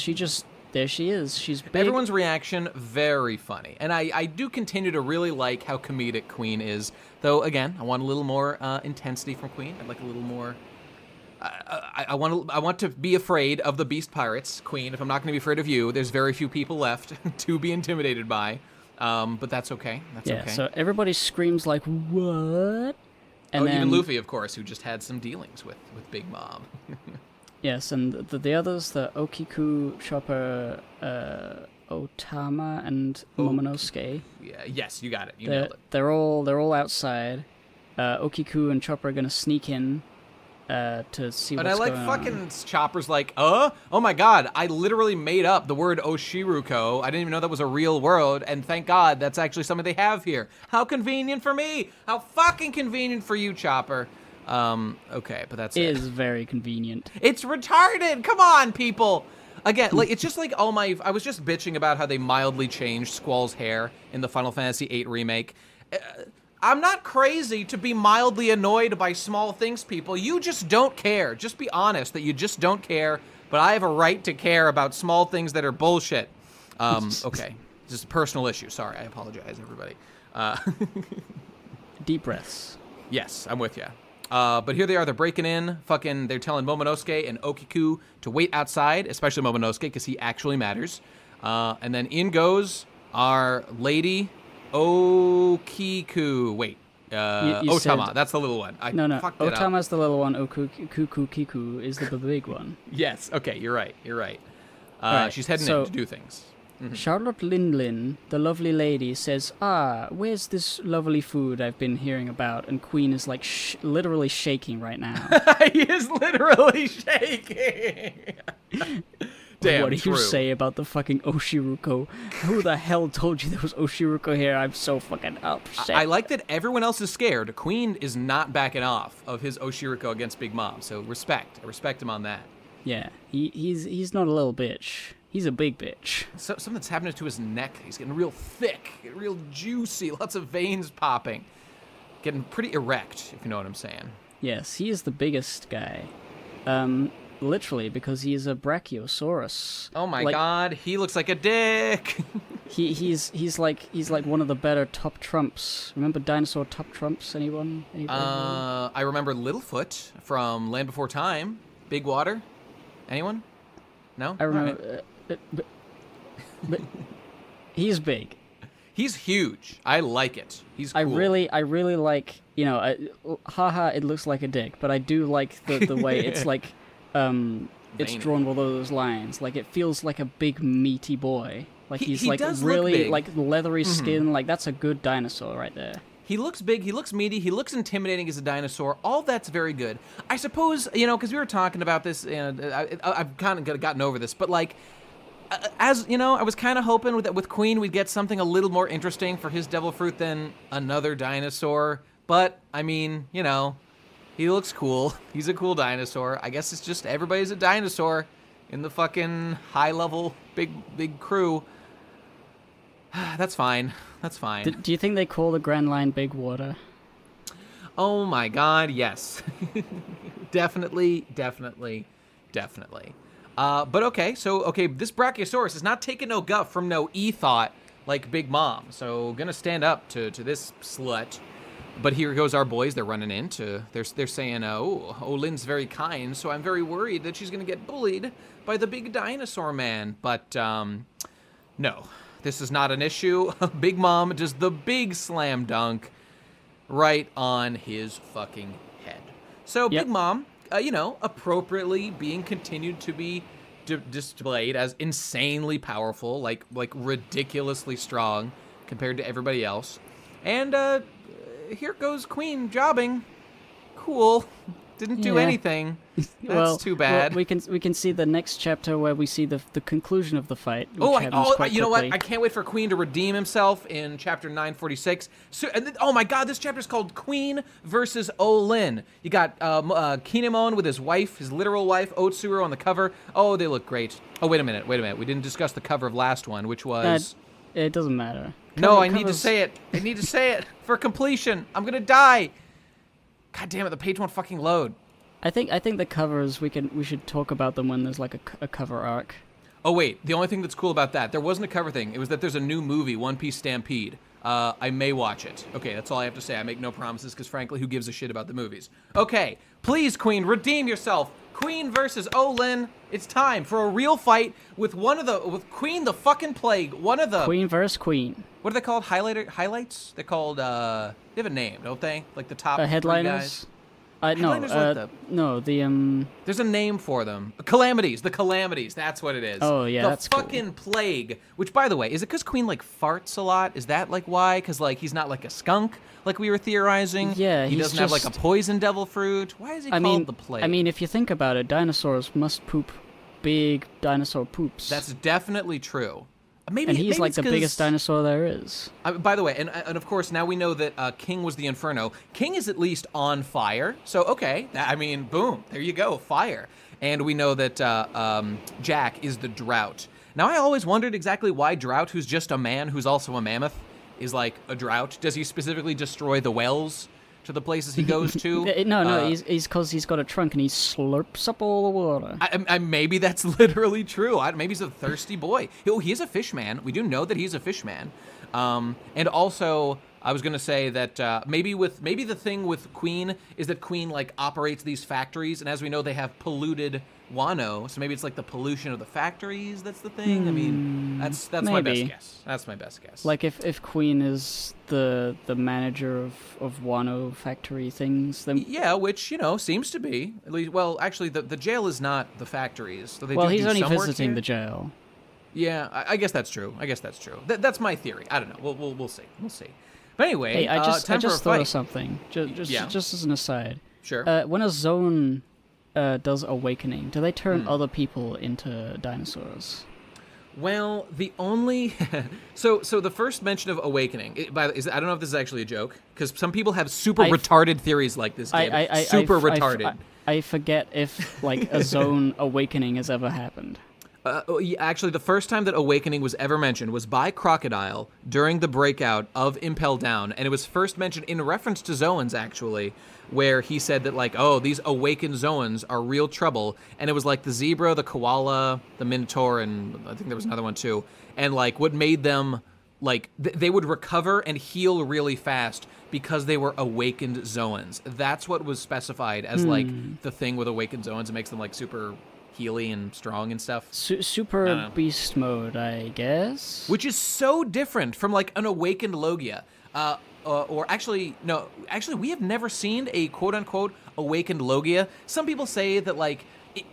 There she is. She's big. Everyone's reaction, very funny. And I do continue to really like how comedic Queen is. Though, again, I want a little more intensity from Queen. I'd like a little more... I want to be afraid of the beast pirates, Queen. If I'm not going to be afraid of you, there's very few people left to be intimidated by. But that's okay. That's okay. So everybody screams like, what? And then, even Luffy, of course, who just had some dealings with Big Mom. Yes, and the others, the Okiku, Chopper, Otama, and Momonosuke. Yeah, yes, you got it. You nailed it. They're all outside. Okiku and Chopper are gonna sneak in to see what's going on. And I like fucking Chopper's like, oh my god, I literally made up the word Oshiruko. I didn't even know that was a real word, and thank God that's actually something they have here. How convenient for me! How fucking convenient for you, Chopper. Okay, but that's it. It is very convenient. It's retarded! Come on, people! Again, like, it's just like I was just bitching about how they mildly changed Squall's hair in the Final Fantasy VIII Remake. I'm not crazy to be mildly annoyed by small things, people. You just don't care. Just be honest that you just don't care, but I have a right to care about small things that are bullshit. Okay. Just a personal issue. Sorry, I apologize, everybody. Deep breaths. Yes, I'm with you. But here they are, they're breaking in, they're telling Momonosuke and Okiku to wait outside, especially Momonosuke, because he actually matters. And then in goes our lady, Okiku. Wait, Otama, that's the little one. No, Otama's the little one, Kiku is the big one. Yes, okay, you're right. Right, she's heading in to do things. Mm-hmm. Charlotte Lin, the lovely lady, says, where's this lovely food I've been hearing about? And Queen is like literally shaking right now. He is literally shaking. Damn, what do you say about the fucking Oshiruko? Who the hell told you there was Oshiruko here? I'm so fucking upset. I like that everyone else is scared. Queen is not backing off of his Oshiruko against Big Mom, so respect. I respect him on that. Yeah, he's not a little bitch. He's a big bitch. So, something's happening to his neck. He's getting real thick, getting real juicy, lots of veins popping. Getting pretty erect, if you know what I'm saying. Yes, he is the biggest guy. Literally, because he is a brachiosaurus. Oh my god, he looks like a dick. he's like one of the better top trumps. Remember dinosaur top trumps? Anyone? I remember Littlefoot from Land Before Time. Big Water. Anyone? No? I remember. But he's big. He's huge. I like it. He's cool. I really like, haha, it looks like a dick, but I do like the way it's like, it's drawn with all those lines. Like, it feels like a big meaty boy. Like, he's like really, like, leathery skin. Like, that's a good dinosaur right there. He looks big, he looks meaty, he looks intimidating as a dinosaur. All that's very good. I suppose, because we were talking about this, I've kind of gotten over this, but, like, as, I was kind of hoping with Queen we'd get something a little more interesting for his Devil Fruit than another dinosaur. But, I mean, he looks cool. He's a cool dinosaur. I guess it's just everybody's a dinosaur in the fucking high-level big crew. That's fine. That's fine. Do you think they call the Grand Line Big Water? Oh my god, yes. Definitely. But okay, this Brachiosaurus is not taking no guff from no E-thought like Big Mom, so gonna stand up to this slut. But here goes our boys, they're running in they're saying, Lynn's very kind, so I'm very worried that she's gonna get bullied by the big dinosaur man. But, no. This is not an issue. Big Mom does the big slam dunk right on his fucking head. So Big Mom, appropriately being continued to be displayed as insanely powerful, like ridiculously strong compared to everybody else. And here goes Queen jobbing. Cool. Didn't do Yeah. anything. That's well, too bad. Well, we can see the next chapter where we see the conclusion of the fight. Which Oh, happens quite you know what? quickly. I can't wait for Queen to redeem himself in chapter 946. So, oh my God, this chapter is called Queen versus Olin. You got Kinemon with his wife, his literal wife, Otsuru on the cover. Oh, they look great. Oh, wait a minute. We didn't discuss the cover of last one, which was... It doesn't matter. No, I need to say it. I need to say it for completion. I'm gonna die. God damn it, the page won't fucking load. I think the covers we should talk about them when there's like a cover arc. Oh wait, the only thing that's cool about that, there wasn't a cover thing. It was that there's a new movie, One Piece Stampede. I may watch it. Okay, that's all I have to say. I make no promises because frankly, who gives a shit about the movies? Okay, please, Queen, redeem yourself. Queen versus Olin. It's time for a real fight with Queen the fucking Plague. One of the Queen versus Queen. What are they called? Highlights? They're called they have a name, don't they? Like the top Headliners. Headliners There's a name for them. Calamities. The Calamities. That's what it is. Oh, yeah, that's cool. The fucking Plague. Which, by the way, is it because Queen, like, farts a lot? Is that, like, why? Because, like, he's not, like, a skunk, like we were theorizing? Yeah, he doesn't have, like, a poison devil fruit? Why is he called the Plague? I mean, if you think about it, dinosaurs must poop big dinosaur poops. That's definitely true. And he's like the biggest dinosaur there is. By the way, and of course, now we know that King was the Inferno. King is at least on fire. So, okay. I mean, boom. There you go. Fire. And we know that Jack is the Drought. Now, I always wondered exactly why Drought, who's just a man who's also a mammoth, is like a drought. Does he specifically destroy the wells to the places he goes to? No, he's because he's got a trunk and he slurps up all the water. Maybe that's literally true. Maybe he's a thirsty boy. He's a fish man. We do know that he's a fish man. And also, I was gonna say that maybe the thing with Queen is that Queen like operates these factories, and as we know, they have polluted Wano. So maybe it's like the pollution of the factories that's the thing. I mean, that's my best guess. That's my best guess. Like if Queen is the manager of Wano factory things, then yeah, which seems to be at least. Well, actually, the jail is not the factories. So they he's only visiting the jail. Yeah, I guess that's true. That's my theory. I don't know. We'll see. But anyway, hey, I just thought of something. Yeah. Just as an aside. Sure. When a zone does awakening, do they turn other people into dinosaurs? Well, the only so the first mention of awakening. I don't know if this is actually a joke because some people have super retarded theories like this. Super retarded. I forget if like a zone awakening has ever happened. Actually, the first time that awakening was ever mentioned was by Crocodile during the breakout of Impel Down, and it was first mentioned in reference to Zoans, actually, where he said that, like, oh, these awakened Zoans are real trouble, and it was like the zebra, the koala, the minotaur, and I think there was another one too, and, like, what made them, like, they would recover and heal really fast because they were awakened Zoans. That's what was specified as, like, the thing with awakened Zoans. It makes them, like, super healy and strong and stuff. Super beast mode, I guess. Which is so different from like an awakened Logia. Or actually, no, we have never seen a quote unquote awakened Logia. Some people say that like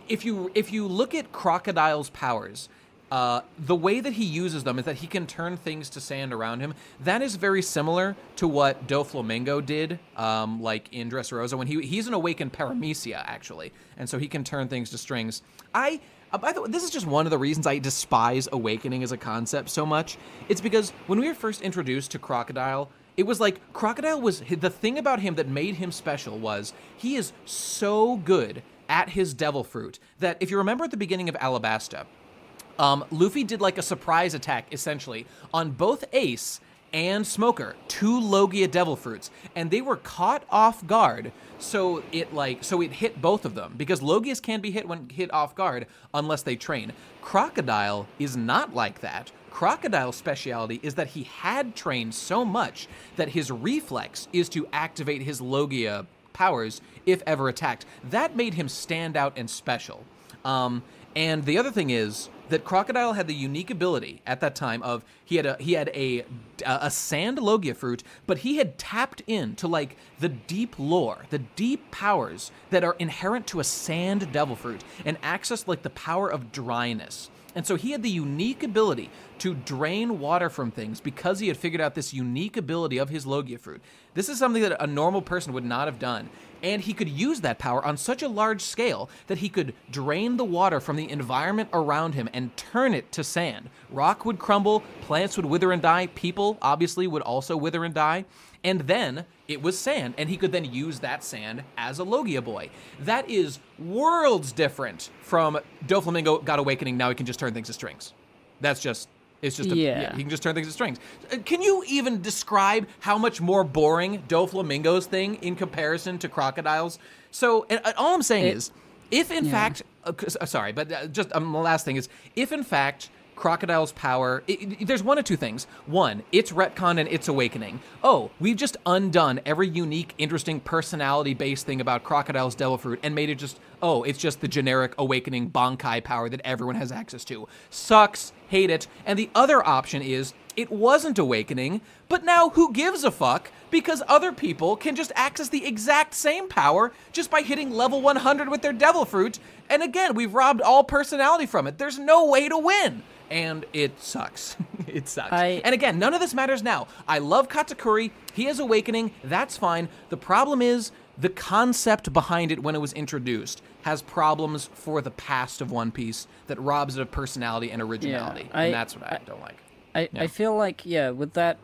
if you look at Crocodile's powers, the way that he uses them is that he can turn things to sand around him. That is very similar to what Doflamingo did, like in Dressrosa, when he's an awakened Paramecia, actually. And so he can turn things to strings. By the way, this is just one of the reasons I despise awakening as a concept so much. It's because when we were first introduced to Crocodile, it was like Crocodile was the thing about him that made him special was he is so good at his devil fruit that if you remember at the beginning of Alabasta, Luffy did like a surprise attack essentially on both Ace and Smoker, two Logia devil fruits, and they were caught off guard. So it hit both of them because Logias can be hit when hit off guard unless they train. Crocodile is not like that. Crocodile's speciality is that he had trained so much that his reflex is to activate his Logia powers if ever attacked. That made him stand out and special. And the other thing is that Crocodile had the unique ability at that time of he had a sand Logia fruit, but he had tapped into like the deep lore, the deep powers that are inherent to a sand devil fruit, and accessed like the power of dryness. And so he had the unique ability to drain water from things because he had figured out this unique ability of his Logia fruit. This is something that a normal person would not have done. And he could use that power on such a large scale that he could drain the water from the environment around him and turn it to sand. Rock would crumble, plants would wither and die, people obviously would also wither and die, and then it was sand, and he could then use that sand as a Logia boy. That is worlds different from Doflamingo got awakening, now he can just turn things to strings. It's just he can just turn things to strings. Can you even describe how much more boring Doflamingo's thing in comparison to Crocodile's? So, and all I'm saying is, if in fact, sorry, but just the last thing is, if in fact Crocodile's power, there's one of two things. One, it's retconned and it's awakening. Oh, we've just undone every unique, interesting, personality-based thing about Crocodile's Devil Fruit and made it just, oh, it's just the generic awakening Bankai power that everyone has access to. Sucks, hate it. And the other option is, it wasn't awakening, but now who gives a fuck? Because other people can just access the exact same power just by hitting level 100 with their Devil Fruit. And again, we've robbed all personality from it. There's no way to win. And it sucks. It sucks. And again, none of this matters now. I love Katakuri. He has awakening. That's fine. The problem is the concept behind it when it was introduced has problems for the past of One Piece that robs it of personality and originality. And that's what I don't like. I feel like, with that,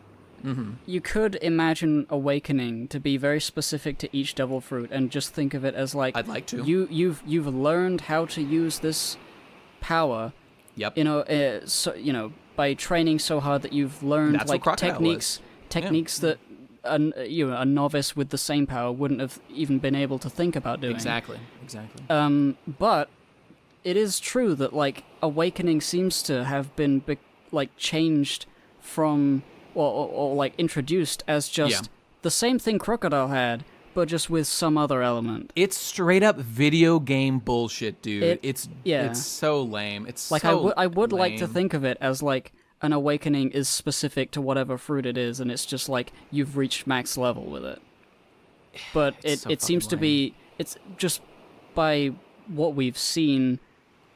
you could imagine awakening to be very specific to each Devil Fruit and just think of it as like, I'd like to. You've learned how to use this power. Yep. By training so hard that you've learned techniques that a novice with the same power wouldn't have even been able to think about doing. Exactly. But it is true that like awakening seems to have been changed from or introduced as just the same thing Crocodile had, but just with some other element. It's straight up video game bullshit, dude. It's so lame. It's like so I would lame. like to think of it as like an awakening is specific to whatever fruit it is, and it's just like you've reached max level with it. But it seems to be, it's just by what we've seen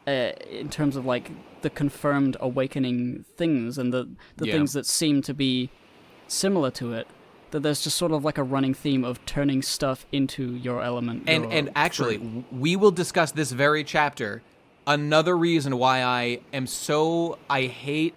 in terms of like the confirmed awakening things and the things that seem to be similar to it, that there's just sort of like a running theme of turning stuff into your element. And actually, we will discuss this very chapter. Another reason why I hate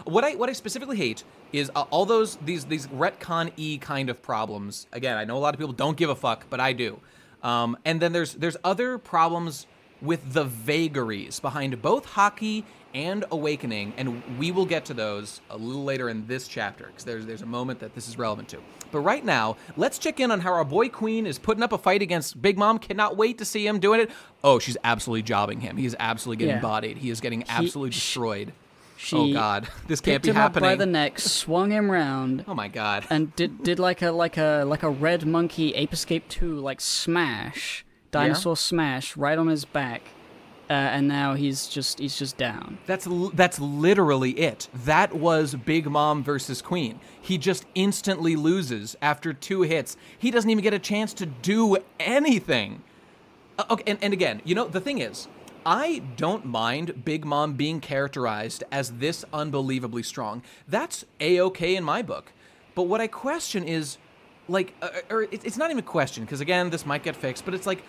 what I specifically hate is all these retcon-y kind of problems. Again, I know a lot of people don't give a fuck, but I do. And then there's other problems with the vagaries behind both Haki and Awakening, and we will get to those a little later in this chapter, because there's a moment that this is relevant to. But right now, let's check in on how our boy Queen is putting up a fight against Big Mom. Cannot wait to see him doing it. Oh, she's absolutely jobbing him. He is absolutely getting bodied. He is getting absolutely destroyed. Oh God, this can't be happening. Picked him up by the neck, swung him round. Oh my God. And did like a Red Monkey Ape Escape 2 like smash, dinosaur smash right on his back. And now he's just down. That's literally it. That was Big Mom versus Queen. He just instantly loses after 2 hits. He doesn't even get a chance to do anything. Okay, and again, the thing is, I don't mind Big Mom being characterized as this unbelievably strong. That's A-okay in my book. But what I question is, like, it's not even a question, because again, this might get fixed, but it's like,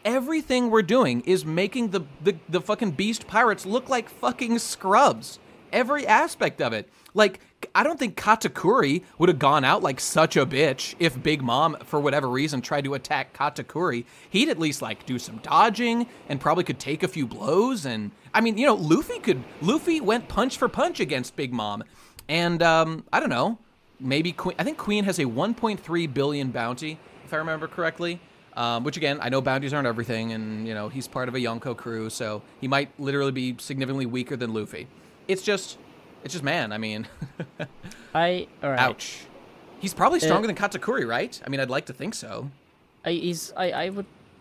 everything we're doing is making the fucking beast pirates look like fucking scrubs. Every aspect of it. Like, I don't think Katakuri would have gone out like such a bitch if Big Mom, for whatever reason, tried to attack Katakuri. He'd at least, like, do some dodging and probably could take a few blows. And, I mean, Luffy went punch for punch against Big Mom. And, I don't know, maybe I think Queen has a 1.3 billion bounty, if I remember correctly. Which, again, I know bounties aren't everything, and, he's part of a Yonko crew, so he might literally be significantly weaker than Luffy. It's just, man, I mean... all right. Ouch. He's probably stronger than Katakuri, right? I mean, I'd like to think so. I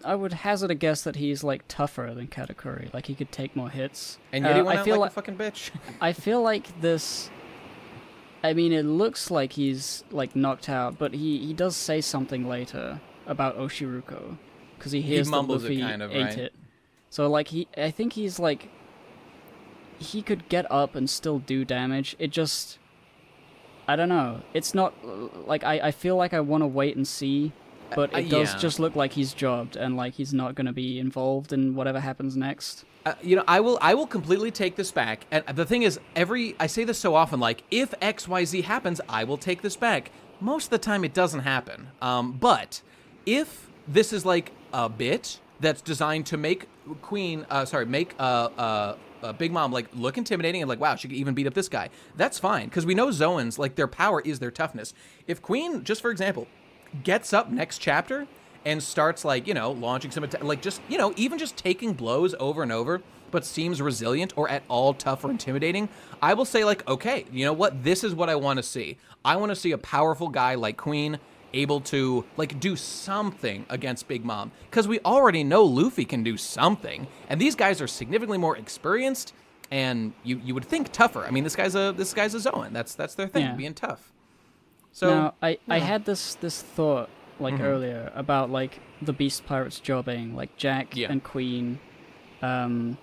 would hazard a guess that he's, like, tougher than Katakuri. Like, he could take more hits. And yet he went out like a fucking bitch. I feel like this... I mean, it looks like he's, like, knocked out, but he does say something later about Oshiruko, because he hears that Luffy ate it. So, like, I think he's, like, he could get up and still do damage. It just, I don't know. It's not, like, I feel like I want to wait and see but it does yeah. just look like he's jobbed and like he's not going to be involved in whatever happens next. I will completely take this back. And the thing is, I say this so often, like, if XYZ happens, I will take this back. Most of the time, it doesn't happen. But if this is like a bit that's designed to make Big Mom like look intimidating and like, wow, she could even beat up this guy, that's fine, because we know Zoans, like, their power is their toughness. If Queen, just for example, gets up next chapter and starts, like, launching some like, just, even just taking blows over and over, but seems resilient or at all tough or intimidating, I will say, like, okay, you know what? This is what I want to see. I want to see a powerful guy like Queen able to, like, do something against Big Mom, because we already know Luffy can do something, and these guys are significantly more experienced, and you would think tougher. I mean, this guy's a Zoan. That's their thing, being tough. So now, I had this thought, like, earlier about, like, the Beast Pirates jobbing, like Jack and Queen, and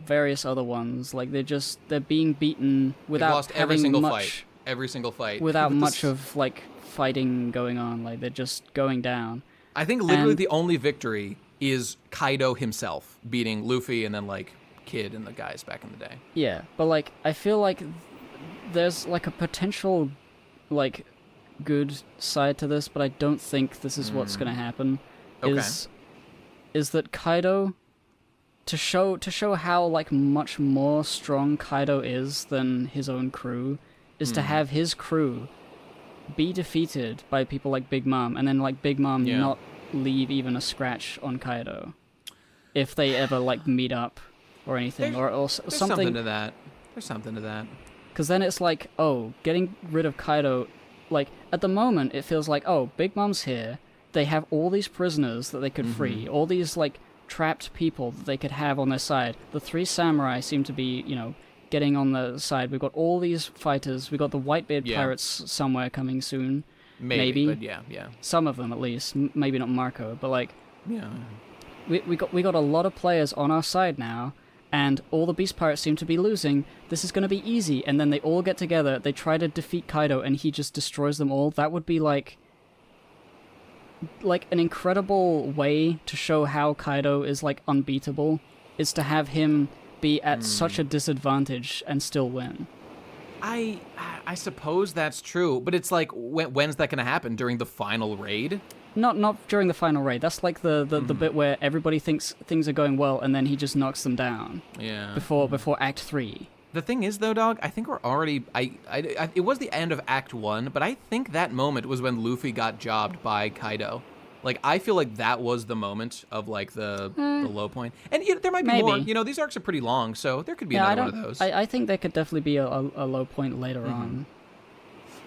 various other ones. Like, they're being beaten without lost having every single fight without much of, like, fighting going on. Like, they're just going down. I think literally the only victory is Kaido himself beating Luffy and then, like, Kid and the guys back in the day. Yeah, but, like, I feel like there's, like, a potential, like, good side to this, but I don't think this is what's going to happen. Okay. Is that Kaido, to show how, like, much more strong Kaido is than his own crew, is to have his crew be defeated by people like Big Mom, and then, like, Big Mom not leave even a scratch on Kaido if they ever, like, meet up or anything. There's something to that. There's something to that. Because then it's like, oh, getting rid of Kaido, like, at the moment, it feels like, oh, Big Mom's here, they have all these prisoners that they could free, all these, like, trapped people that they could have on their side. The 3 samurai seem to be, getting on the side. We've got all these fighters. We've got the Whitebeard pirates somewhere coming soon. Maybe. But yeah. Some of them, at least. Maybe not Marco, but, like, we got a lot of players on our side now, and all the Beast Pirates seem to be losing. This is going to be easy. And then they all get together, they try to defeat Kaido, and he just destroys them all. That would be, like an incredible way to show how Kaido is, like, unbeatable, is to have him be at such a disadvantage and still win. I suppose that's true, but it's like, when's that going to happen? During the final raid? Not during the final raid. That's like the bit where everybody thinks things are going well, and then he just knocks them down. Yeah. Before Act 3. The thing is, though, dog, I think we're already... it was the end of Act 1, but I think that moment was when Luffy got jobbed by Kaido. Like, I feel like that was the moment of, like, the low point. And there might be more. These arcs are pretty long, so there could be another one of those. I think there could definitely be a low point later on.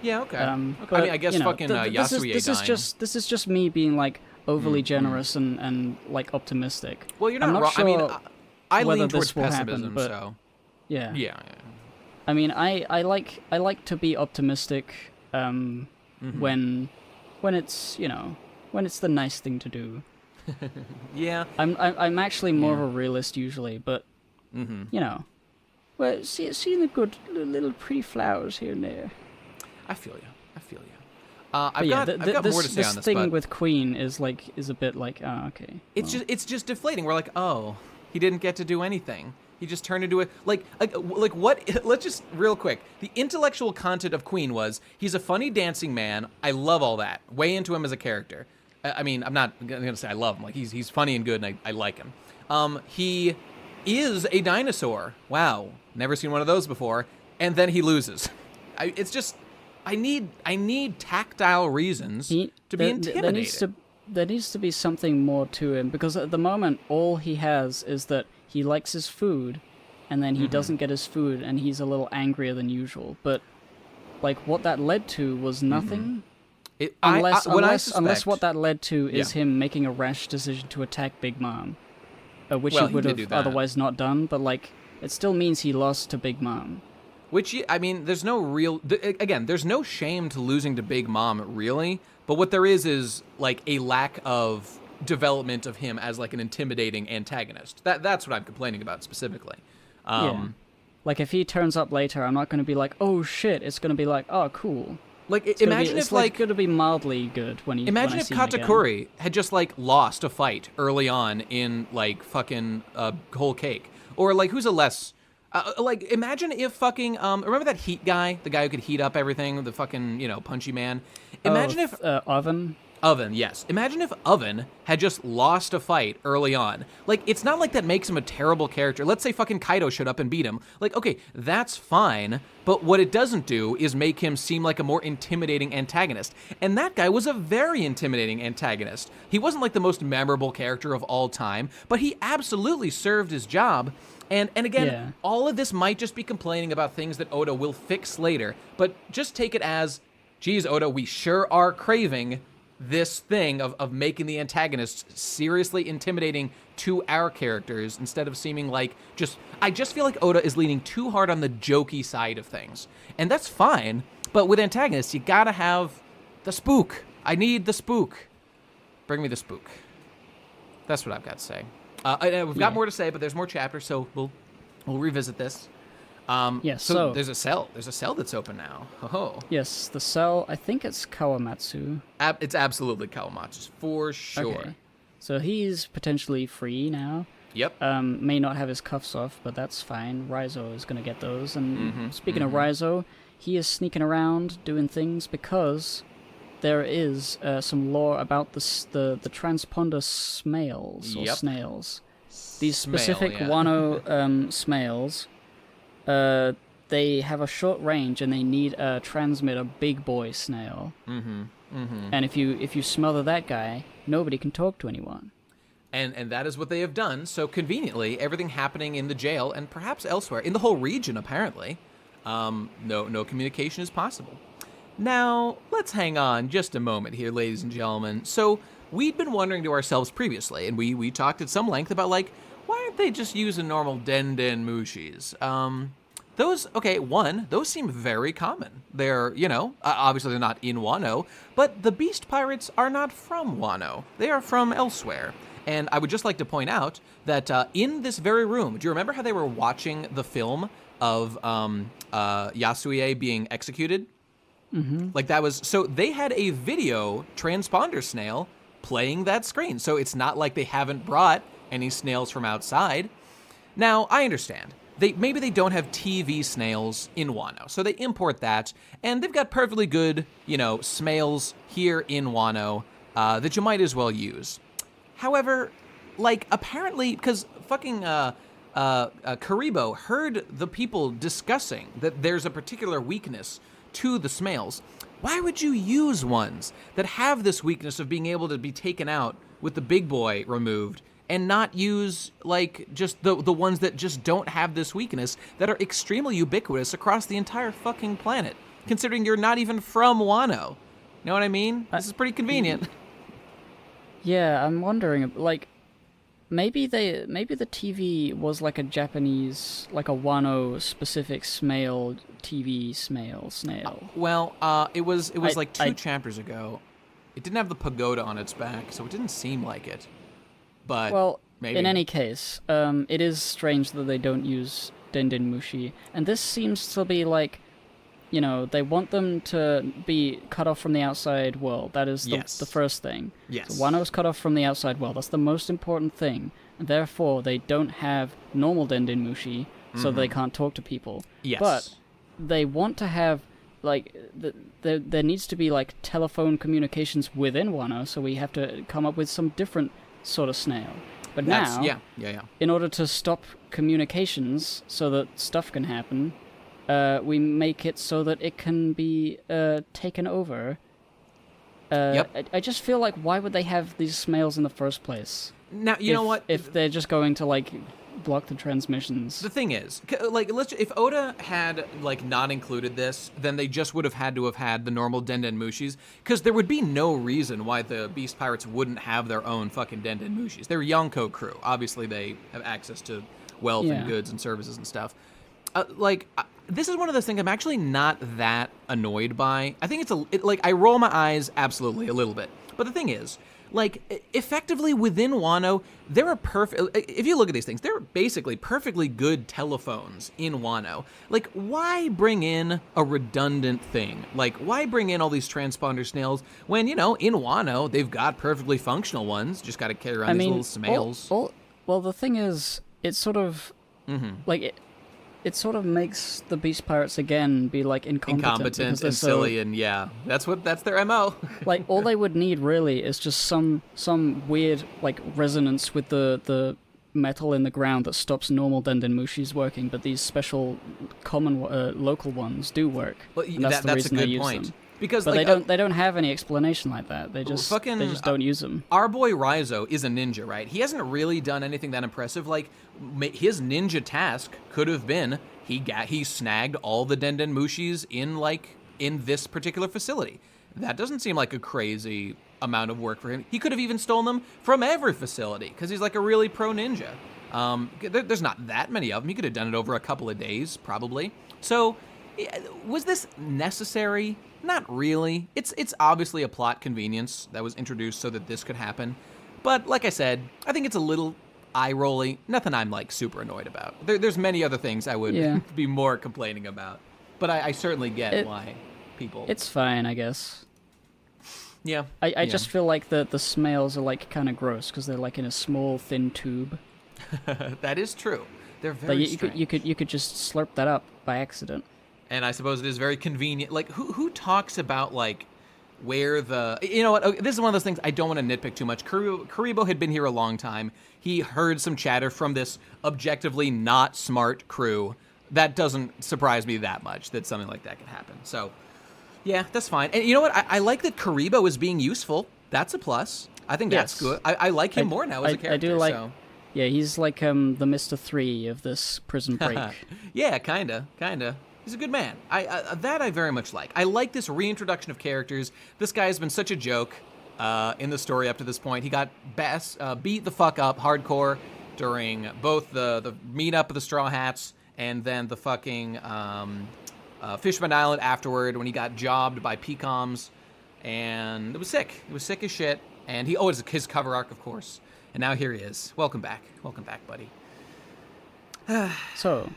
Yeah, okay. But, I mean, I guess fucking Yasue this is just me being, like, overly generous and like, optimistic. Well, you're not wrong. Sure I mean, I lean towards will pessimism, happen, but so... Yeah. Yeah. I mean, I like to be optimistic when it's, when it's the nice thing to do. Yeah. I'm actually more of a realist usually, but well, seeing the good little pretty flowers here and there. I feel you. I've got more to say on this. This thing with Queen is a bit like, oh, okay. It's just deflating. We're like, oh, he didn't get to do anything. He just turned into a like what? Let's just real quick. The intellectual content of Queen was he's a funny dancing man. I love all that. Way into him as a character. I mean, I'm not gonna say I love him. Like he's funny and good, and I like him. He is a dinosaur. Wow, never seen one of those before. And then he loses. It's just I need tactile reasons to be intimidated. There needs to be something more to him, because at the moment all he has is that he likes his food, and then he doesn't get his food, and he's a little angrier than usual. But like what that led to was nothing. Unless what that led to is him making a rash decision to attack Big Mom, which he would have otherwise not done. But like it still means he lost to Big Mom. Which, I mean, there's no real... Again, there's no shame to losing to Big Mom, really. But what there is, like, a lack of development of him as, like, an intimidating antagonist. That's what I'm complaining about, specifically. Yeah. Like, if he turns up later, I'm not going to be like, oh, shit. It's going to be like, oh, cool. Imagine if like going to be mildly good when you imagine when I if see him again. Katakuri had just like lost a fight early on in like fucking Whole Cake, or like who's a less like imagine if fucking remember that heat guy, the guy who could heat up everything, the fucking punchy man. Imagine if Oven. Yes. Imagine if Oven had just lost a fight early on. Like, it's not like that makes him a terrible character. Let's say fucking Kaido showed up and beat him. Like, okay, that's fine, but what it doesn't do is make him seem like a more intimidating antagonist. And that guy was a very intimidating antagonist. He wasn't like the most memorable character of all time, but he absolutely served his job. And again, all of this might just be complaining about things that Oda will fix later, but just take it as, geez, Oda, we sure are craving this thing of making the antagonists seriously intimidating to our characters instead of seeming like I just feel like Oda is leaning too hard on the jokey side of things. And that's fine, but with antagonists, you gotta have the spook. I need the spook. Bring me the spook. That's what I've got to say. We've got more to say, but there's more chapters, so we'll revisit this. So there's a cell. There's a cell that's open now. Oh. Yes, the cell, I think it's Kawamatsu. It's absolutely Kawamatsu's, for sure. Okay. So he's potentially free now. Yep. May not have his cuffs off, but that's fine. Raizo is going to get those. And speaking of Raizo, he is sneaking around doing things because there is some lore about the transponder smails or snails. These specific Wano smails. They have a short range and they need to transmit a big boy snail. And if you smother that guy, nobody can talk to anyone. And that is what they have done. So conveniently, everything happening in the jail and perhaps elsewhere in the whole region, apparently, no communication is possible. Now let's hang on just a moment here, ladies and gentlemen. So we'd been wondering to ourselves previously, and we talked at some length about like, why aren't they just using normal Den Mushis? Those seem very common. They're, obviously they're not in Wano, but the Beast Pirates are not from Wano. They are from elsewhere. And I would just like to point out that in this very room, do you remember how they were watching the film of Yasue being executed? Like that was, so they had a video transponder snail playing that screen. So it's not like they haven't brought any snails from outside. Now, I understand. Maybe they don't have TV snails in Wano, so they import that, and they've got perfectly good, snails here in Wano that you might as well use. However, like, apparently, because fucking Karibo heard the people discussing that there's a particular weakness to the snails, why would you use ones that have this weakness of being able to be taken out with the big boy removed and not use, like, just the ones that just don't have this weakness that are extremely ubiquitous across the entire fucking planet, considering you're not even from Wano? You know what I mean? This is pretty convenient. Yeah, I'm wondering, like, maybe the TV was like a Japanese, like a Wano-specific TV snail. It was like two chapters ago. It didn't have the pagoda on its back, so it didn't seem like it. But maybe. In any case, it is strange that they don't use Den Mushi, and this seems to be like, they want them to be cut off from the outside world. That is the first thing. Yes. So Wano's cut off from the outside world. That's the most important thing. And therefore, they don't have normal Den Mushi, so they can't talk to people. Yes. But they want to have, like, there needs to be, like, telephone communications within Wano, so we have to come up with some different sort of snail. But in order to stop communications so that stuff can happen, we make it so that it can be taken over. I just feel like, why would they have these snails in the first place? Now, you know what? If they're just going to, like, block the transmissions. The thing is, like, if Oda had, like, not included this, then they just would have had to have had the normal Den Mushis, because there would be no reason why the Beast Pirates wouldn't have their own fucking Den Mushis. They're Yonko crew. Obviously, they have access to wealth and goods and services and stuff. This is one of those things I'm actually not that annoyed by. I think I roll my eyes absolutely a little bit. But the thing is, like, effectively within Wano, there are if you look at these things, they're basically perfectly good telephones in Wano. Like, why bring in a redundant thing? Like, why bring in all these transponder snails when, in Wano, they've got perfectly functional ones, just got to carry around these little snails. Well, the thing is, it's sort of, like, it sort of makes the Beast Pirates again be like incompetent and silly, and that's their MO. Like, all they would need really is just some weird like resonance with the metal in the ground that stops normal Dendenmushis working, but these special common local ones do work. Well, and that's the reason a good they use point. them. Because but they don't have any explanation like that. They just don't use them. Our boy Raizo is a ninja, right? He hasn't really done anything that impressive. Like, his ninja task could have been he snagged all the Dendenmushis in this particular facility. That doesn't seem like a crazy amount of work for him. He could have even stolen them from every facility because he's like a really pro ninja. There's not that many of them. He could have done it over a couple of days, probably. So, was this necessary? Not really. It's obviously a plot convenience that was introduced so that this could happen. But like I said, I think it's a little eye-rolly. Nothing I'm like super annoyed about. There's many other things I would be more complaining about. But I certainly get why people... It's fine, I guess. Yeah. I just feel like the snails are like kind of gross because they're like in a small thin tube. That is true. They're very strange. You could just slurp that up by accident. And I suppose it is very convenient. Like, who talks about, like, where the... You know what? Okay, this is one of those things I don't want to nitpick too much. Karibo had been here a long time. He heard some chatter from this objectively not smart crew. That doesn't surprise me that much that something like that could happen. So, yeah, that's fine. And you know what? I like that Karibo is being useful. That's a plus. I think that's good. I like him more now as a character. I do like... So. Yeah, he's like the Mr. 3 of this prison break. Yeah, kinda. He's a good man. That I very much like. I like this reintroduction of characters. This guy has been such a joke in the story up to this point. He got beat the fuck up hardcore during both the meetup of the Straw Hats and then the fucking Fishman Island afterward when he got jobbed by PCOMs. And it was sick. It was sick as shit. And it's his cover arc, of course. And now here he is. Welcome back. Welcome back, buddy. So...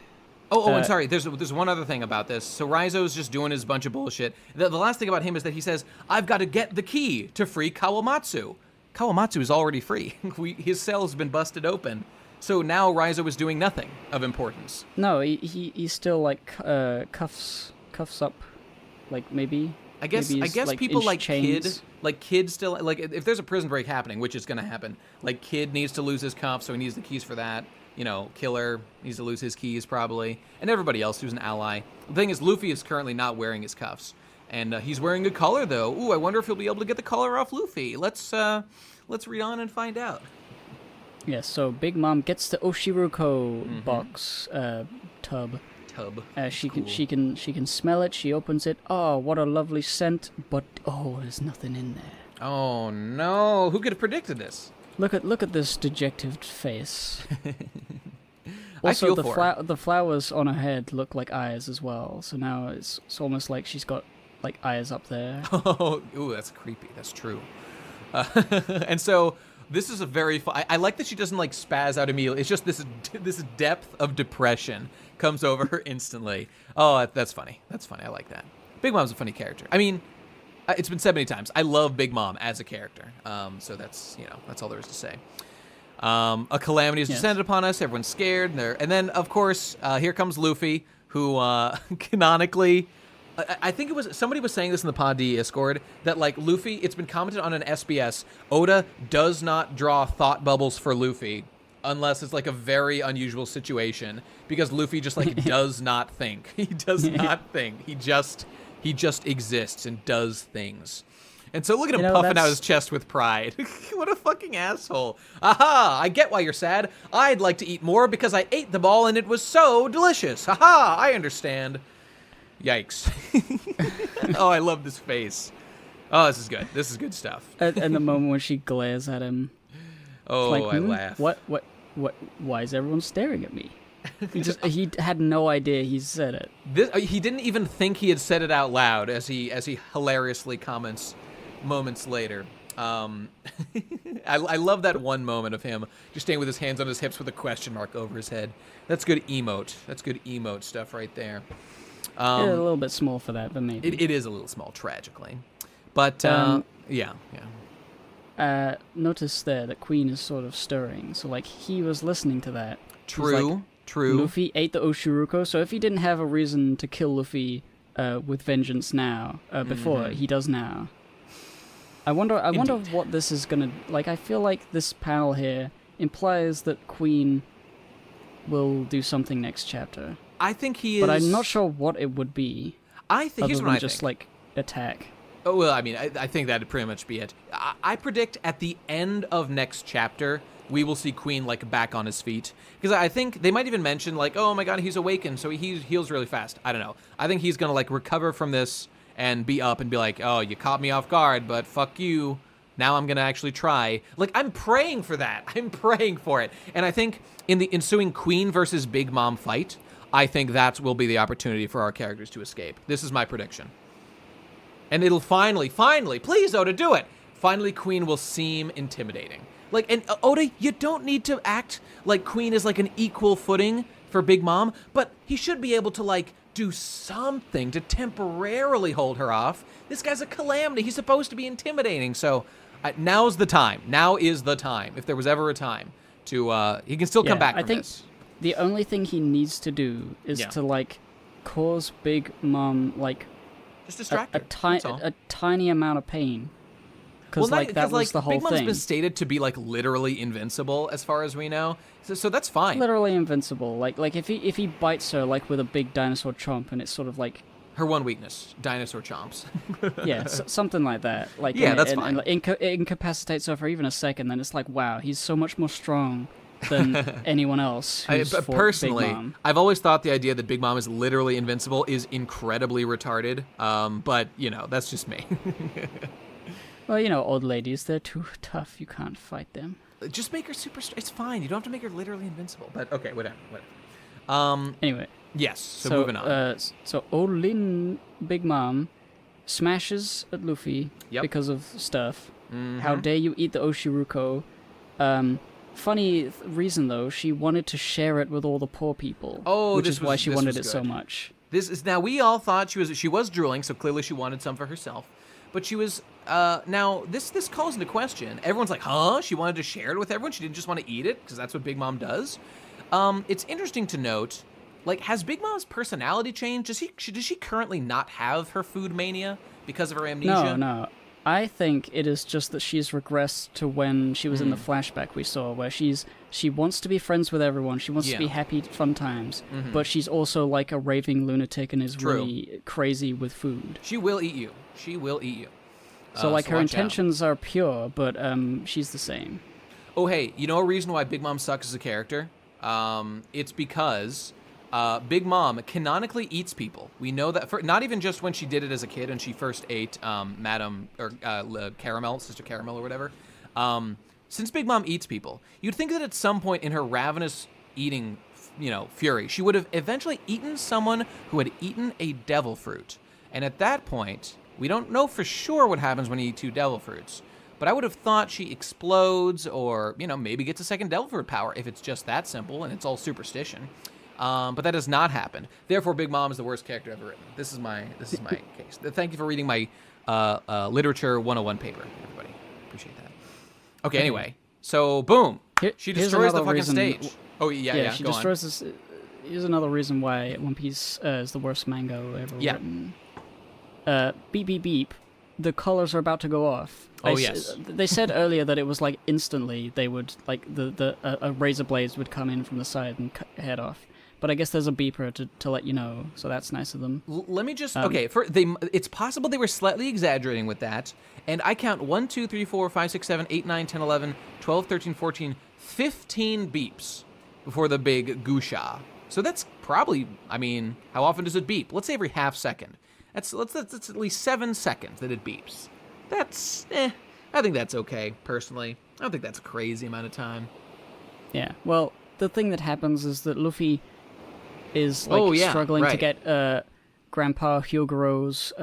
and sorry, there's one other thing about this. So Raizo's just doing his bunch of bullshit. The last thing about him is that he says, I've got to get the key to free Kawamatsu. Kawamatsu is already free. His cell has been busted open. So now Raizo is doing nothing of importance. No, he still, like, cuffs up, like, maybe... I guess like, people like chains. Kid still, like, if there's a prison break happening, which is going to happen, like, Kid needs to lose his cuffs, so he needs the keys for that. Killer needs to lose his keys probably, and everybody else who's an ally. The thing is, Luffy is currently not wearing his cuffs, and he's wearing a collar though. Ooh, I wonder if he'll be able to get the collar off Luffy. Let's read on and find out. Yeah. So Big Mom gets the Oshiruko box tub. She can smell it. She opens it. Oh, what a lovely scent! But there's nothing in there. Oh no! Who could have predicted this? Look at this dejected face. Also, I feel the flowers on her head look like eyes as well. So now it's almost like she's got like eyes up there. Oh, ooh, that's creepy. That's true. And so this is a very I like that she doesn't like spaz out immediately. It's just this depth of depression comes over her instantly. Oh, that's funny. That's funny. I like that. Big Mom's a funny character. I mean, it's been said many times. I love Big Mom as a character. So that's all there is to say. A calamity has descended upon us. Everyone's scared. And then, of course, here comes Luffy, who canonically... I think it was... Somebody was saying this in the Pod D Discord, that, like, Luffy... It's been commented on an SBS. Oda does not draw thought bubbles for Luffy unless it's, like, a very unusual situation. Because Luffy just, like, does not think. He does not think. He just exists and does things. And so look at him puffing out his chest with pride. What a fucking asshole. Aha, I get why you're sad. I'd like to eat more because I ate them all and it was so delicious. Aha, I understand. Yikes. Oh, I love this face. Oh, this is good. This is good stuff. And the moment when she glares at him. Oh, like, I laugh. What, why is everyone staring at me? He had no idea he said it. He didn't even think he had said it out loud, as he hilariously comments moments later. I love that one moment of him just staying with his hands on his hips with a question mark over his head. That's good emote. That's good emote stuff right there. Yeah, a little bit small for that, but maybe. It is a little small, tragically. But, yeah. Notice there that Queen is sort of stirring. So, like, he was listening to that. True. Luffy ate the Oshiruko, so if he didn't have a reason to kill Luffy with vengeance now, before, he does now. I wonder what this is gonna... Like, I feel like this panel here implies that Queen will do something next chapter. I think he is... But I'm not sure what it would be. I think... Here's what I just, think. like, attack. Oh, well, I mean, I think that'd pretty much be it. I predict at the end of next chapter, we will see Queen, like, back on his feet. Because I think they might even mention, like, oh my god, he's awakened, so he heals really fast. I don't know. I think he's gonna, like, recover from this and be up and be like, oh, you caught me off guard, but fuck you. Now I'm gonna actually try. Like, I'm praying for that. I'm praying for it. And I think in the ensuing Queen versus Big Mom fight, I think that will be the opportunity for our characters to escape. This is my prediction. And it'll finally, please, Oda, do it. Finally, Queen will seem intimidating. Like, and Oda, you don't need to act like Queen is like an equal footing for Big Mom, but he should be able to, like, do something to temporarily hold her off. This guy's a calamity. He's supposed to be intimidating. So now's the time. Now is the time. If there was ever a time to, he can still come back from this. The only thing he needs to do is to, like, cause Big Mom, like, just distract her. A tiny amount of pain. Because, that was the whole Big Mom's thing. been stated to be, like, literally invincible, as far as we know. So that's fine. Literally invincible. Like if he bites her, like, with a big dinosaur chomp, and it's sort of like... Her one weakness, dinosaur chomps. Yeah, something like that. Like, yeah, that's fine. And it incapacitates her for even a second, then it's like, wow, he's so much more strong than anyone else who's personally, Big Mom. I've always thought the idea that Big Mom is literally invincible is incredibly retarded. But, you know, that's just me. Well, you know, old ladies, they're too tough. You can't fight them. Just make her super... It's fine. You don't have to make her literally invincible. But, okay, whatever. Anyway. Yes, so moving on. So old Lin Big Mom smashes at Luffy because of stuff. Mm-hmm. How dare you eat the Oshiruko. Funny reason, though, she wanted to share it with all the poor people. Oh, which is why she wanted it so much. Now, we all thought she was drooling, so clearly she wanted some for herself. But she was... now, this calls into question. Everyone's like, huh? She wanted to share it with everyone? She didn't just want to eat it? Because that's what Big Mom does? It's interesting to note, like, has Big Mom's personality changed? Does she currently not have her food mania because of her amnesia? No. I think it is just that she's regressed to when she was in the flashback we saw, where she wants to be friends with everyone, she wants to be happy, fun times, but she's also like a raving lunatic and is really crazy with food. She will eat you. So, like, her intentions are pure, but she's the same. Oh, hey, you know a reason why Big Mom sucks as a character? It's because Big Mom canonically eats people. We know that, not even just when she did it as a kid and she first ate Madame, or Caramel, Sister Caramel or whatever. Since Big Mom eats people, you'd think that at some point in her ravenous eating, fury, she would have eventually eaten someone who had eaten a devil fruit. And at that point, we don't know for sure what happens when you eat 2 devil fruits. But I would have thought she explodes or, maybe gets a second devil fruit power if it's just that simple and it's all superstition. But that does not happen. Therefore, Big Mom is the worst character ever written. This is my case. Thank you for reading my Literature 101 paper, everybody. Appreciate that. Okay, anyway. So, boom. She destroys the fucking stage. Oh, yeah, she destroys this. Here's another reason why One Piece is the worst manga ever written. Beep, beep, beep. The colors are about to go off. Yes. They said earlier that it was like instantly they would, like, a razor blades would come in from the side and cut your head off. But I guess there's a beeper to let you know, so that's nice of them. Let me just... it's possible they were slightly exaggerating with that, and I count 1, 2, 3, 4, 5, 6, 7, 8, 9, 10, 11, 12, 13, 14, 15 beeps before the big Gusha. So that's probably... how often does it beep? Let's say every half second. That's at least 7 seconds that it beeps. That's, I think that's okay, personally. I don't think that's a crazy amount of time. Yeah, well, the thing that happens is that Luffy is, struggling to get Grandpa Hyogoro's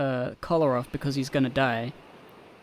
collar off because he's gonna die.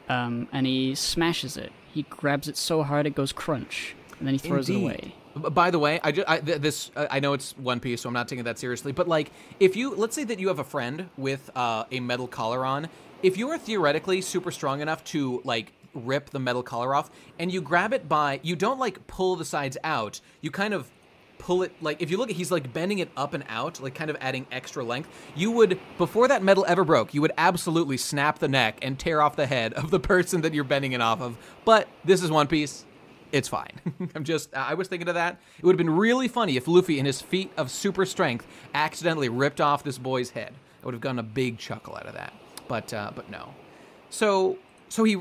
and he smashes it. He grabs it so hard it goes crunch, and then he throws it away. By the way, I know it's One Piece, so I'm not taking that seriously. But like, let's say that you have a friend with a metal collar on. If you are theoretically super strong enough to like rip the metal collar off, and you grab it you don't like pull the sides out. You kind of pull it, like, if you look at, he's like bending it up and out, like kind of adding extra length. You would, before that metal ever broke, you would absolutely snap the neck and tear off the head of the person that you're bending it off of. But this is One Piece. It's fine. I was thinking of that. It would have been really funny if Luffy, in his feat of super strength, accidentally ripped off this boy's head. I would have gotten a big chuckle out of that. But no. So he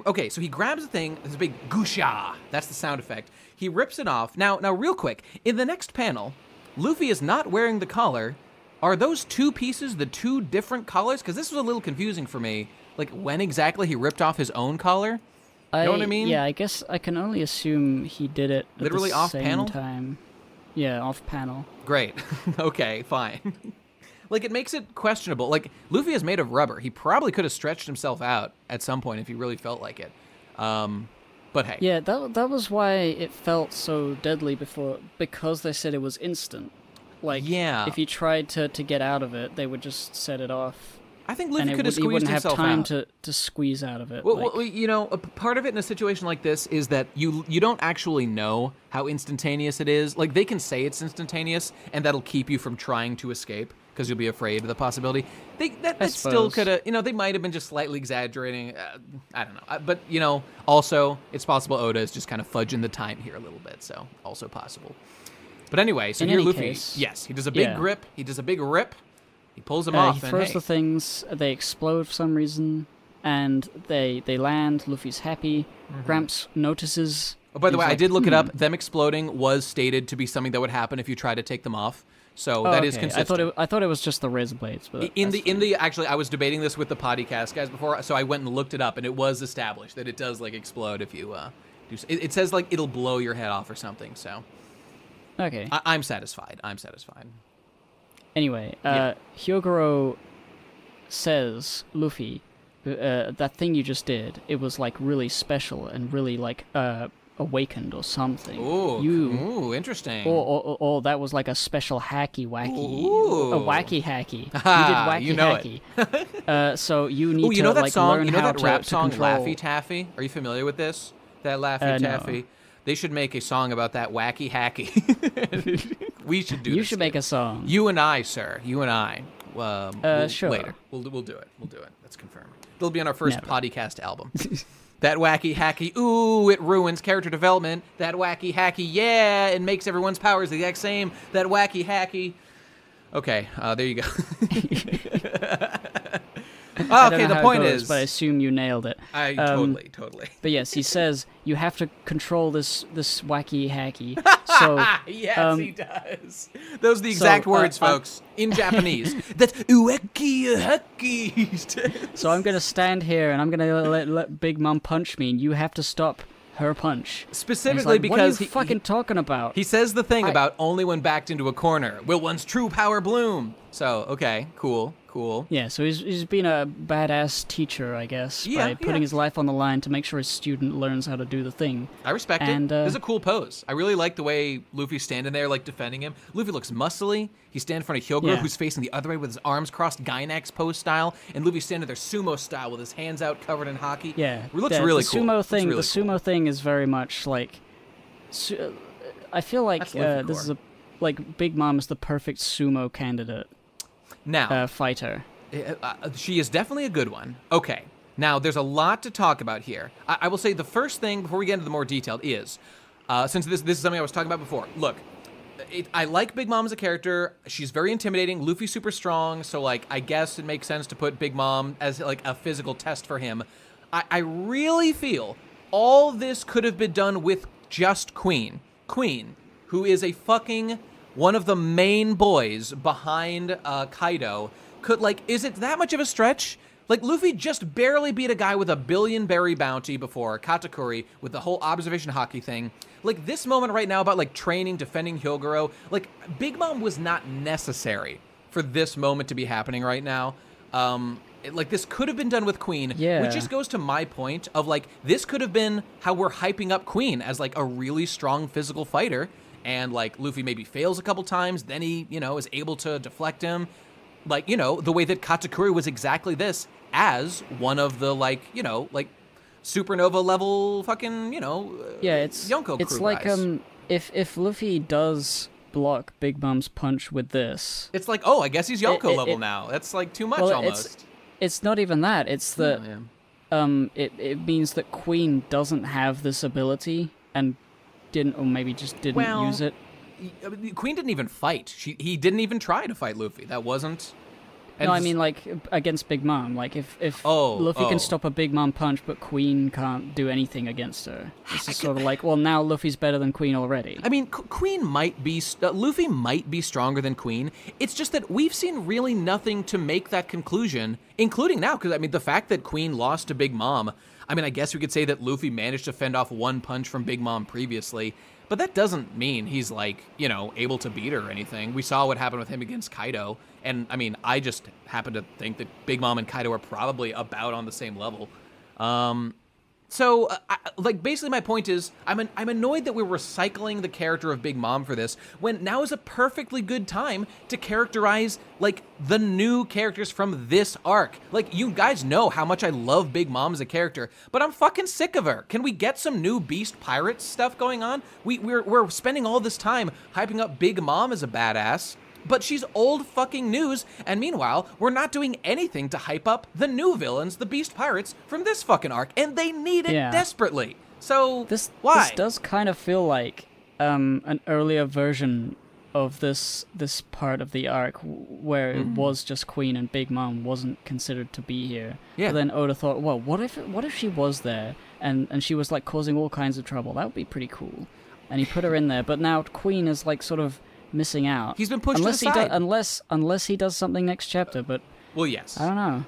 grabs the thing, this big goosha. That's the sound effect. He rips it off. Now real quick, in the next panel, Luffy is not wearing the collar. Are those two pieces the two different collars? Because this was a little confusing for me. Like, when exactly he ripped off his own collar? You know what I mean? Yeah, I guess I can only assume he did it at literally the off same panel? time. Yeah, off panel. Great. Okay, fine. Like, it makes it questionable. Like, Luffy is made of rubber. He probably could have stretched himself out at some point if he really felt like it. But hey. Yeah, that was why it felt so deadly before, because they said it was instant. Like, yeah. If he tried to get out of it, they would just set it off. I think Luffy could have squeezed himself out. He wouldn't have time to squeeze out of it. Well, you know, a part of it in a situation like this is that you don't actually know how instantaneous it is. Like, they can say it's instantaneous, and that'll keep you from trying to escape because you'll be afraid of the possibility. That still could have, you know, they might have been just slightly exaggerating. I don't know. But, you know, also, it's possible Oda is just kind of fudging the time here a little bit, so also possible. But anyway, so here Luffy, yes, he does a big grip. He does a big rip. He pulls them off, he throws the things, they explode for some reason, and they land. Luffy's happy. Gramps notices. Oh, by the way, I did look it up. Them exploding was stated to be something that would happen if you try to take them off. So that is consistent. I thought it was just the razor blades. But actually, I was debating this with the podcast guys before, so I went and looked it up, and it was established that it does like explode if you do. It says like it'll blow your head off or something. So okay, I'm satisfied. Anyway, Hyogoro says, Luffy, that thing you just did, it was like really special and really like awakened or something. Ooh, interesting. Or that was like a special hacky wacky. Ooh. A wacky hacky. You did wacky you know hacky. So you need you know to that like song, learn you know how that rap to song control. Laffy Taffy? Are you familiar with this? That Laffy Taffy? No. They should make a song about that wacky hacky. We should do this. You should make a song. You and I, sir. You and I. Sure. Later. We'll do it. That's confirmed. It'll be on our first podcast album. That wacky hacky, ooh, it ruins character development. That wacky hacky, yeah, it makes everyone's powers the exact same. That wacky hacky. Okay, there you go. Okay, the point is, but I assume you nailed it. Totally. But yes, he says you have to control this wacky hacky. So yes, he does. Those are the exact words, folks, in Japanese. That's ueki hacky. So I'm gonna stand here and I'm gonna let Big Mom punch me, and you have to stop her punch. Specifically because what are you fucking talking about? He says the thing about only when backed into a corner will one's true power bloom. So okay, cool. Yeah, so he's been a badass teacher, I guess, by putting his life on the line to make sure his student learns how to do the thing. I respect it. This is a cool pose. I really like the way Luffy's standing there, like, defending him. Luffy looks muscly. He's standing in front of Hyogoro, who's facing the other way with his arms crossed, Gainax pose style, and Luffy's standing there sumo style with his hands out covered in haki. Yeah. It looks really cool. The sumo thing is very much like... I feel like this is like Big Mom is the perfect sumo candidate. Now, fighter. She is definitely a good one. Okay. Now, there's a lot to talk about here. I will say the first thing, before we get into the more detailed, is, since this is something I was talking about before, look, I like Big Mom as a character. She's very intimidating. Luffy's super strong, so, like, I guess it makes sense to put Big Mom as, like, a physical test for him. I really feel all this could have been done with just Queen. Queen, who is a fucking... one of the main boys behind Kaido, is it that much of a stretch? Like, Luffy just barely beat a guy with a 1 billion berry bounty before, Katakuri, with the whole observation hockey thing. Like, this moment right now about, like, training, defending Hyogoro, like, Big Mom was not necessary for this moment to be happening right now. Like, this could have been done with Queen, Yeah. which just goes to my point of, like, this could have been how we're hyping up Queen as, like, a really strong physical fighter, and, like, Luffy maybe fails a couple times, then he, is able to deflect him. Like, the way that Katakuri was exactly this as one of the, like, supernova level fucking, Yonko it's crew like, guys. if Luffy does block Big Mom's punch with this... It's like, oh, I guess he's Yonko level now. That's, like, too much almost. It's not even that. It's that it means that Queen doesn't have this ability and didn't, or maybe just didn't use it. Queen didn't even fight. He didn't even try to fight Luffy. That wasn't... No, I mean, like, against Big Mom. Like, if Luffy can stop a Big Mom punch, but Queen can't do anything against her. It's just sort of like, well, now Luffy's better than Queen already. I mean, Queen might be... Luffy might be stronger than Queen. It's just that we've seen really nothing to make that conclusion, including now, because, I mean, the fact that Queen lost to Big Mom... I mean, I guess we could say that Luffy managed to fend off one punch from Big Mom previously, but that doesn't mean he's, like, able to beat her or anything. We saw what happened with him against Kaido, and, I mean, I just happen to think that Big Mom and Kaido are probably about on the same level. So, basically my point is, I'm annoyed that we're recycling the character of Big Mom for this, when now is a perfectly good time to characterize, like, the new characters from this arc. Like, you guys know how much I love Big Mom as a character, but I'm fucking sick of her. Can we get some new Beast Pirates stuff going on? We're spending all this time hyping up Big Mom as a badass, but she's old fucking news, and meanwhile, we're not doing anything to hype up the new villains, the Beast Pirates, from this fucking arc, and they need it desperately. So, why? This does kind of feel like an earlier version of this part of the arc, where it was just Queen and Big Mom wasn't considered to be here. Yeah. But then Oda thought, well, what if she was there, and she was, like, causing all kinds of trouble? That would be pretty cool. And he put her in there, but now Queen is, like, sort of missing out. He's been pushed to the side. Unless he does something next chapter, but... Well, yes. I don't know.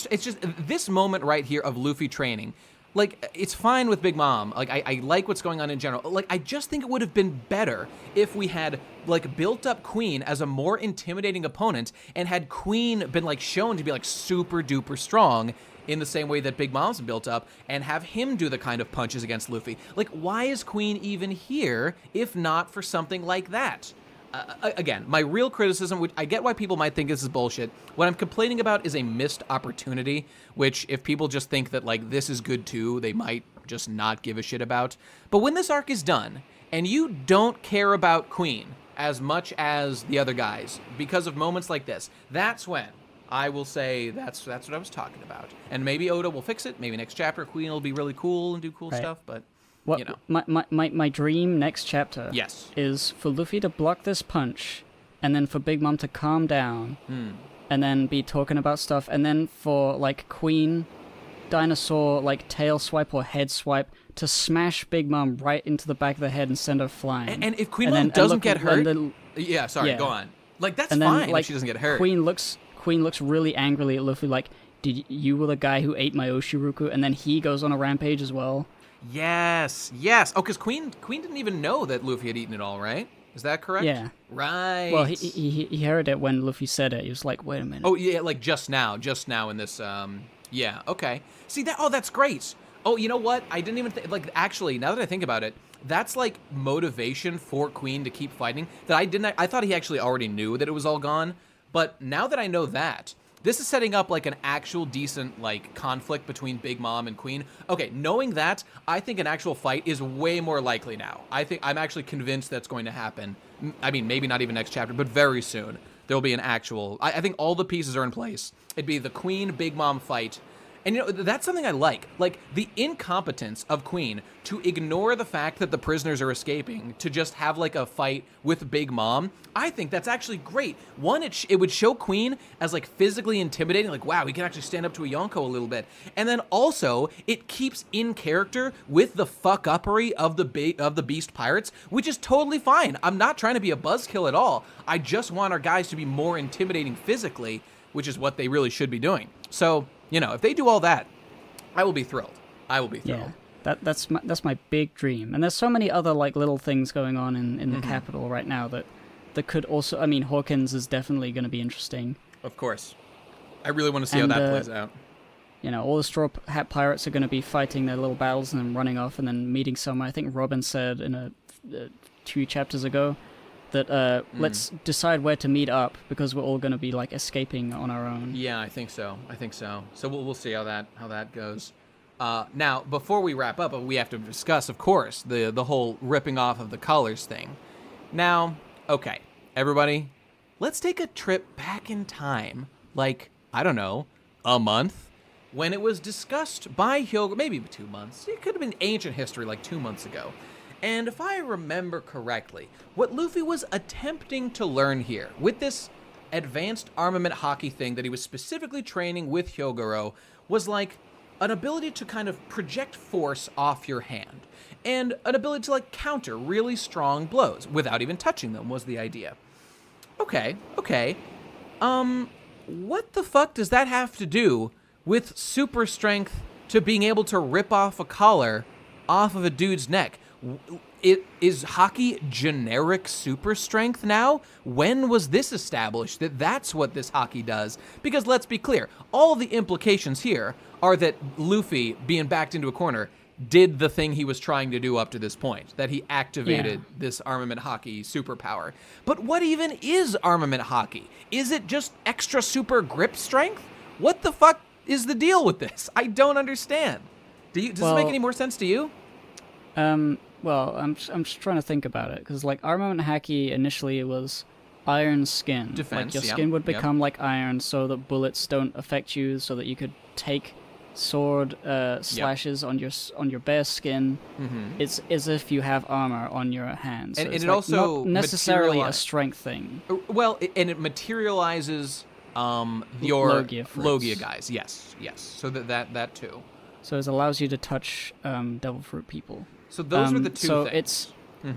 It's just this moment right here of Luffy training. Like, it's fine with Big Mom. Like, I like what's going on in general. Like, I just think it would have been better if we had, like, built up Queen as a more intimidating opponent and had Queen been, like, shown to be, like, super duper strong in the same way that Big Mom's been built up, and have him do the kind of punches against Luffy. Like, why is Queen even here if not for something like that? Again, my real criticism, which I get why people might think this is bullshit, what I'm complaining about is a missed opportunity, which if people just think that, like, this is good too, they might just not give a shit about. But when this arc is done, and you don't care about Queen as much as the other guys, because of moments like this, that's when I will say that's what I was talking about. And maybe Oda will fix it, maybe next chapter Queen will be really cool and do cool stuff, but... My dream next chapter is for Luffy to block this punch, and then for Big Mom to calm down, and then be talking about stuff, and then for, like, Queen, dinosaur, like, tail swipe or head swipe to smash Big Mom right into the back of the head and send her flying. And if Queen Mom doesn't get hurt... go on. Like, that's fine if she doesn't get hurt. Queen looks really angrily at Luffy, like, you were the guy who ate my Oshiruku, and then he goes on a rampage as well. Yes. Oh, because Queen didn't even know that Luffy had eaten it all, right? Is that correct? Yeah. Right. Well, he heard it when Luffy said it. He was like, wait a minute. Oh, yeah, like just now in this, yeah, okay. See, that's great. Oh, you know what? I didn't even think, like, actually, now that I think about it, that's, like, motivation for Queen to keep fighting that I thought he actually already knew that it was all gone, but now that I know that, this is setting up, like, an actual decent, like, conflict between Big Mom and Queen. Okay, knowing that, I think an actual fight is way more likely now. I'm actually convinced that's going to happen. I mean, maybe not even next chapter, but very soon. There will be an actual... I think all the pieces are in place. It'd be the Queen-Big Mom fight. And, that's something I like. Like, the incompetence of Queen to ignore the fact that the prisoners are escaping, to just have, like, a fight with Big Mom, I think that's actually great. One, it would show Queen as, like, physically intimidating, like, wow, he can actually stand up to a Yonko a little bit. And then also, it keeps in character with the fuck-uppery of the Beast Pirates, which is totally fine. I'm not trying to be a buzzkill at all. I just want our guys to be more intimidating physically, which is what they really should be doing. So... if they do all that, I will be thrilled. Yeah, that's my big dream. And there's so many other, like, little things going on in the capital right now that could also... I mean, Hawkins is definitely going to be interesting. Of course. I really want to see how that plays out. You know, all the Straw Hat Pirates are going to be fighting their little battles and then running off and then meeting somewhere. I think Robin said in a few chapters ago that let's decide where to meet up because we're all going to be like escaping on our own. Yeah, I think so. So we'll see how that goes. Now, before we wrap up, we have to discuss, of course, the whole ripping off of the colors thing. Now, okay, everybody, let's take a trip back in time, like, I don't know, a month, when it was discussed by Hyuga, maybe 2 months. It could have been ancient history, like 2 months ago. And if I remember correctly, what Luffy was attempting to learn here with this advanced armament hockey thing that he was specifically training with Hyogoro was like an ability to kind of project force off your hand and an ability to like counter really strong blows without even touching them was the idea. Okay. What the fuck does that have to do with super strength to being able to rip off a collar off of a dude's neck? Is hockey generic super strength now? When was this established that that's what this hockey does? Because let's be clear, all the implications here are that Luffy, being backed into a corner, did the thing he was trying to do up to this point, that he activated this armament hockey superpower. But what even is armament hockey? Is it just extra super grip strength? What the fuck is the deal with this? I don't understand. Does this make any more sense to you? Well, I'm just trying to think about it, because, like, armament hockey initially it was iron skin. Defense, like, your skin would become like iron so that bullets don't affect you, so that you could take sword slashes on your bare skin. It's as if you have armor on your hands. So and it's it like also not necessarily a strength thing. Well, and it materializes your Logia guys. Yes. So that too. So it allows you to touch devil fruit people. So those were the two so things.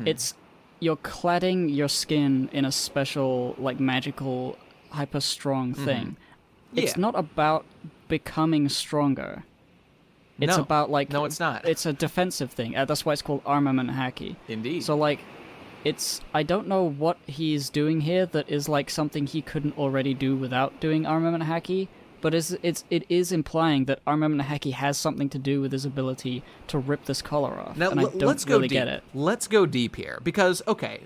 It's you're cladding your skin in a special, like, magical, hyper strong thing. It's not about becoming stronger. It's about, like... No, it's not. It's a defensive thing. That's why it's called armament hockey. Indeed. So, like, I don't know what he's doing here that is, like, something he couldn't already do without doing armament hockey, but it is implying that armament hockey has something to do with his ability to rip this collar off. Now, and I don't really get it. Let's go deep here, because, okay,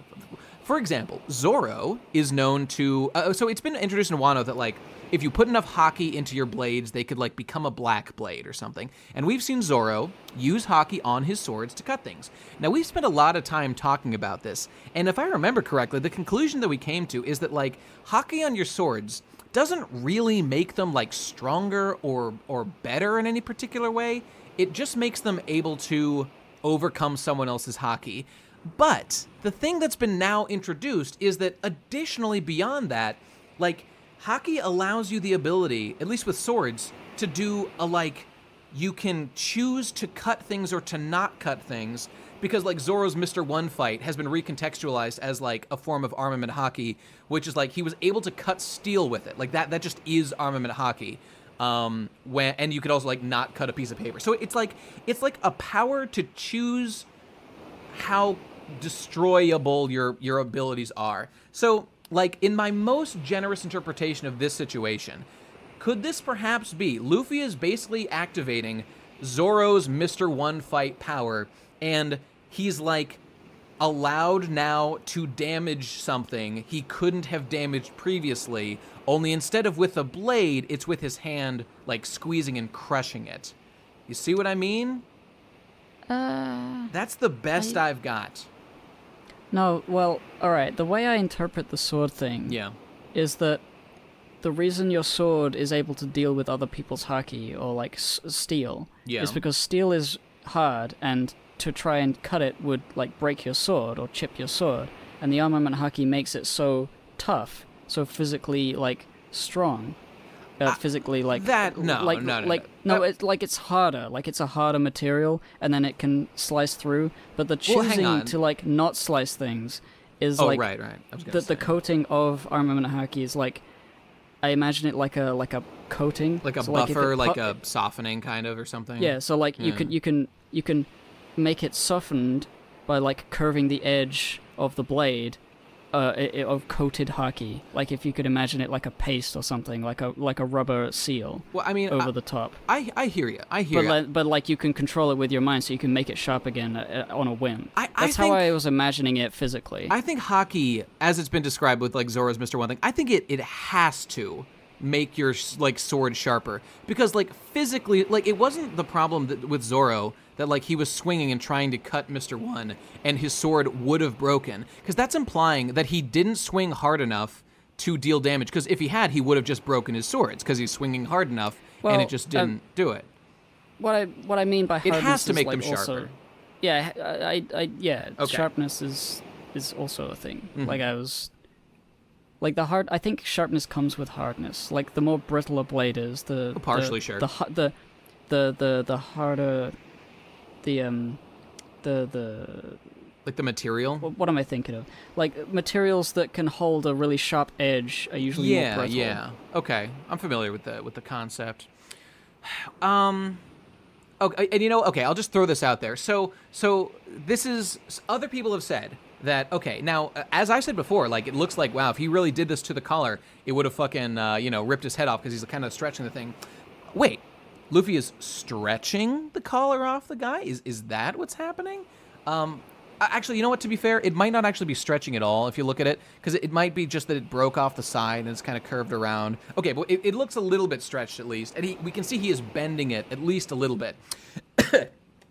for example, Zoro is known to... so it's been introduced in Wano that, like, if you put enough hockey into your blades, they could, like, become a black blade or something. And we've seen Zoro use hockey on his swords to cut things. Now, we've spent a lot of time talking about this, and if I remember correctly, the conclusion that we came to is that, like, hockey on your swords doesn't really make them, like, stronger or better in any particular way. It just makes them able to overcome someone else's hockey. But the thing that's been now introduced is that additionally beyond that, like, hockey allows you the ability, at least with swords, to do a, like, you can choose to cut things or to not cut things, because, like, Zoro's Mr. One fight has been recontextualized as, like, a form of armament hockey, which is, like, he was able to cut steel with it. Like, that just is armament hockey. And you could also, like, not cut a piece of paper. So it's like a power to choose how destroyable your abilities are. So, like, in my most generous interpretation of this situation, could this perhaps be Luffy is basically activating Zoro's Mr. One fight power, and he's, like, allowed now to damage something he couldn't have damaged previously, only instead of with a blade, it's with his hand, like, squeezing and crushing it. You see what I mean? That's the best I've got. No, well, alright, the way I interpret the sword thing is that the reason your sword is able to deal with other people's haki, or, like, steel, is because steel is hard, and to try and cut it would, like, break your sword or chip your sword, and the armament haki makes it so tough, so physically, like, strong, physically, like... It's like it's harder, like it's a harder material, and then it can slice through, but the choosing to, like, not slice things is, like... right. The coating of armament haki is, like, I imagine it like a coating. Like a buffer, like a softening kind of, or something? Yeah, so, like, you can make it softened by, like, curving the edge of the blade, of coated hockey. Like if you could imagine it like a paste or something, like a rubber seal. Well, I mean, over the top. I hear you. I hear you. But like you can control it with your mind, so you can make it sharp again on a whim. That's think, how I was imagining it physically. I think hockey, as it's been described with like Zoro's Mr. One Thing, I think it has to make your like sword sharper, because like physically, like it wasn't the problem with Zoro that like he was swinging and trying to cut Mr. One and his sword would have broken, because that's implying that he didn't swing hard enough to deal damage, because if he had, he would have just broken his swords because he's swinging hard enough and it just didn't do it. What I mean by hardness, it has to make like them sharper. Also, yeah, Okay. Sharpness is also a thing. Mm-hmm. Like I was. Like I think sharpness comes with hardness. Like the more brittle a blade is, the harder the like the material. What am I thinking of? Like materials that can hold a really sharp edge are usually more brittle. Yeah. Okay, I'm familiar with the concept. Okay, and okay, I'll just throw this out there. So this is, other people have said that, okay, now, as I said before, like, it looks like, wow, if he really did this to the collar, it would have fucking, ripped his head off because he's kind of stretching the thing. Wait, Luffy is stretching the collar off the guy? Is that what's happening? Actually, you know what, to be fair, it might not actually be stretching at all if you look at it, because it might be just that it broke off the side and it's kind of curved around. Okay, but it looks a little bit stretched at least, and we can see he is bending it at least a little bit.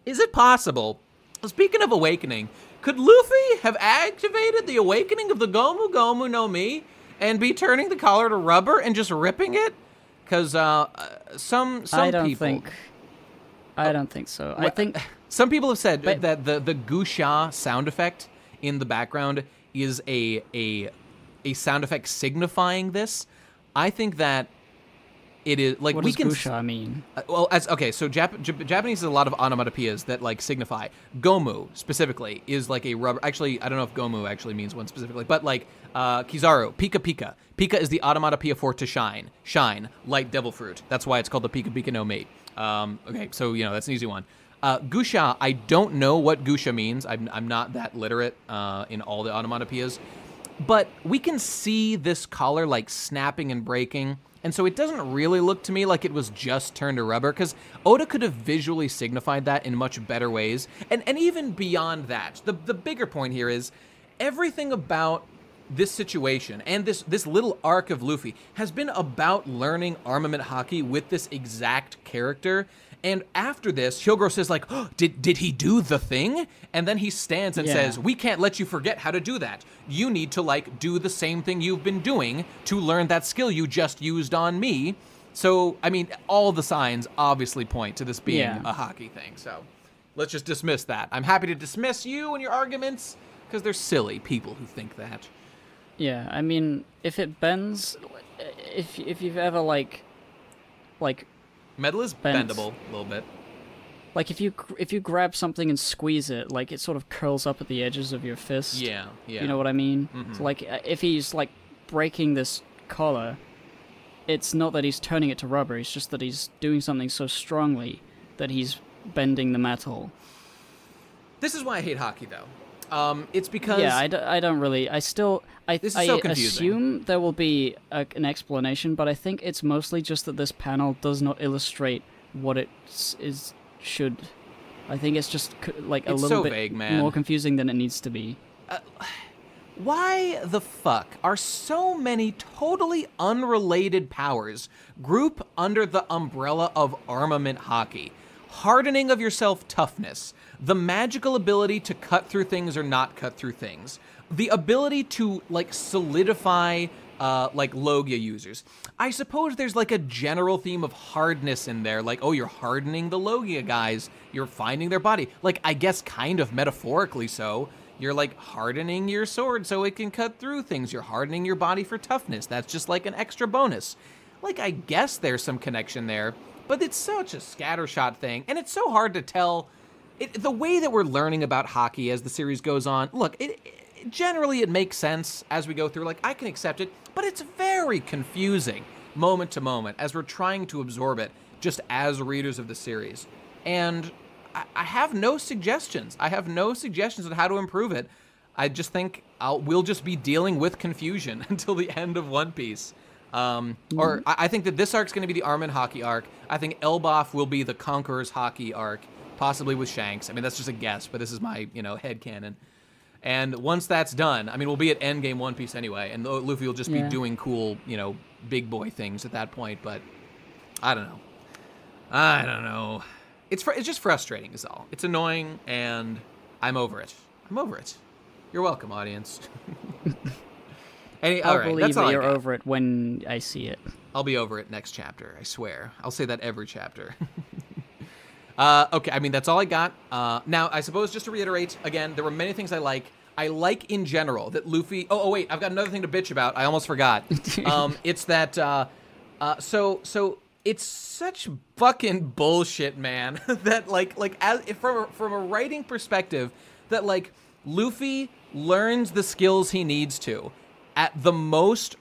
Is it possible, speaking of awakening, could Luffy have activated the awakening of the Gomu Gomu no Mi and be turning the collar to rubber and just ripping it? Because some I don't people... I don't think so. I think... Some people have said that the Gusha sound effect in the background is a sound effect signifying this. I think that it is like what we does can. Gusha mean? So Japanese has a lot of onomatopoeias that like signify. Gomu specifically is like a rubber. Actually, I don't know if Gomu actually means one specifically, but like Kizaru, Pika Pika. Pika is the onomatopoeia for to shine. Shine, light devil fruit. That's why it's called the Pika Pika no Mi. Okay, so that's an easy one. Gusha, I don't know what Gusha means. I'm not that literate in all the onomatopoeias. But we can see this collar like snapping and breaking. And so it doesn't really look to me like it was just turned to rubber, because Oda could have visually signified that in much better ways. And even beyond that, the bigger point here is everything about this situation and this little arc of Luffy has been about learning armament hockey with this exact character. And after this, Hyogoro says like, oh, did he do the thing? And then he stands and says, we can't let you forget how to do that. You need to like do the same thing you've been doing to learn that skill you just used on me. So, I mean, all the signs obviously point to this being a hockey thing. So let's just dismiss that. I'm happy to dismiss you and your arguments because they're silly people who think that. Yeah, I mean, if it bends, if you've ever like metal is bendable a little bit. Like if you grab something and squeeze it, like it sort of curls up at the edges of your fist. Yeah. You know what I mean? Mm-hmm. So like if he's like breaking this collar, it's not that he's turning it to rubber. It's just that he's doing something so strongly that he's bending the metal. This is why I hate hockey, though. It's because I don't really. This is so confusing. Assume there will be an explanation, but I think it's mostly just that this panel does not illustrate what it should. I think it's just like a little bit vague, man. more confusing than it needs to be. Why the fuck are so many totally unrelated powers grouped under the umbrella of armament hockey? Hardening of yourself toughness, the magical ability to cut through things or not cut through things, the ability to like solidify like Logia users. I suppose there's like a general theme of hardness in there, like, oh, you're hardening the Logia guys, you're finding their body. Like, I guess kind of metaphorically so. You're like hardening your sword so it can cut through things. You're hardening your body for toughness. That's just like an extra bonus. Like, I guess there's some connection there. But it's such a scattershot thing, and it's so hard to tell. The way that we're learning about hockey as the series goes on, look, generally it makes sense as we go through. Like, I can accept it, but it's very confusing moment to moment as we're trying to absorb it just as readers of the series. And I have no suggestions. I have no suggestions on how to improve it. I just think we'll just be dealing with confusion until the end of One Piece. Or I think that this arc's going to be the Armin Hockey arc. I think Elbaf will be the Conqueror's Hockey arc, possibly with Shanks. I mean, that's just a guess, but this is my, headcanon. And once that's done, I mean, we'll be at Endgame One Piece anyway, and Luffy will just be doing cool, big boy things at that point, but I don't know. It's just frustrating is all. It's annoying, and I'm over it. You're welcome, audience. I'll believe that you're over it when I see it. I'll be over it next chapter, I swear. I'll say that every chapter. Okay, I mean, that's all I got. Now, I suppose, just to reiterate, again, there were many things I like. I like, in general, that Luffy... Oh, wait, I've got another thing to bitch about. I almost forgot. It's that... So it's such fucking bullshit, man, that, from a writing perspective, that, Luffy learns the skills he needs to at the most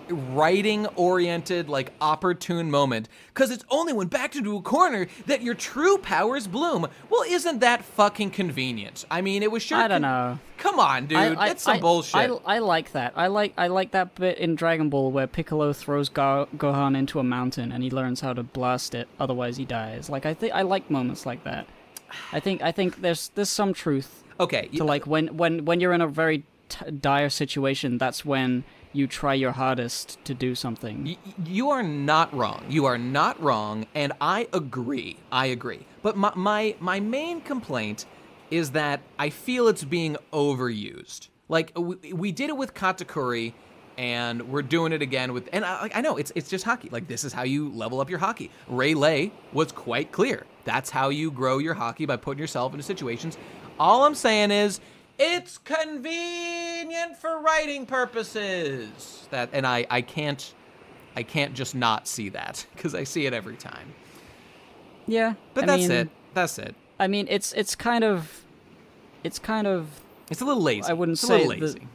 writing-oriented, opportune moment, because it's only when backed into a corner that your true powers bloom. Well, isn't that fucking convenient? I mean, it was sure... I don't know. Come on, dude. That's some bullshit. I like that. I like that bit in Dragon Ball where Piccolo throws Gohan into a mountain and he learns how to blast it, otherwise he dies. I like moments like that. I think there's some truth. Okay. To when you're in a very dire situation, that's when you try your hardest to do something. You are not wrong, and I agree. But my main complaint is that I feel it's being overused. We did it with Katakuri, and we're doing it again with... And I know, it's just hockey. This is how you level up your hockey. Rayleigh was quite clear. That's how you grow your hockey, by putting yourself into situations. All I'm saying is... it's convenient for writing purposes. I can't just not see that, because I see it every time. Yeah, but that's it. I mean, it's kind of. It's a little lazy. I wouldn't say say a little lazy.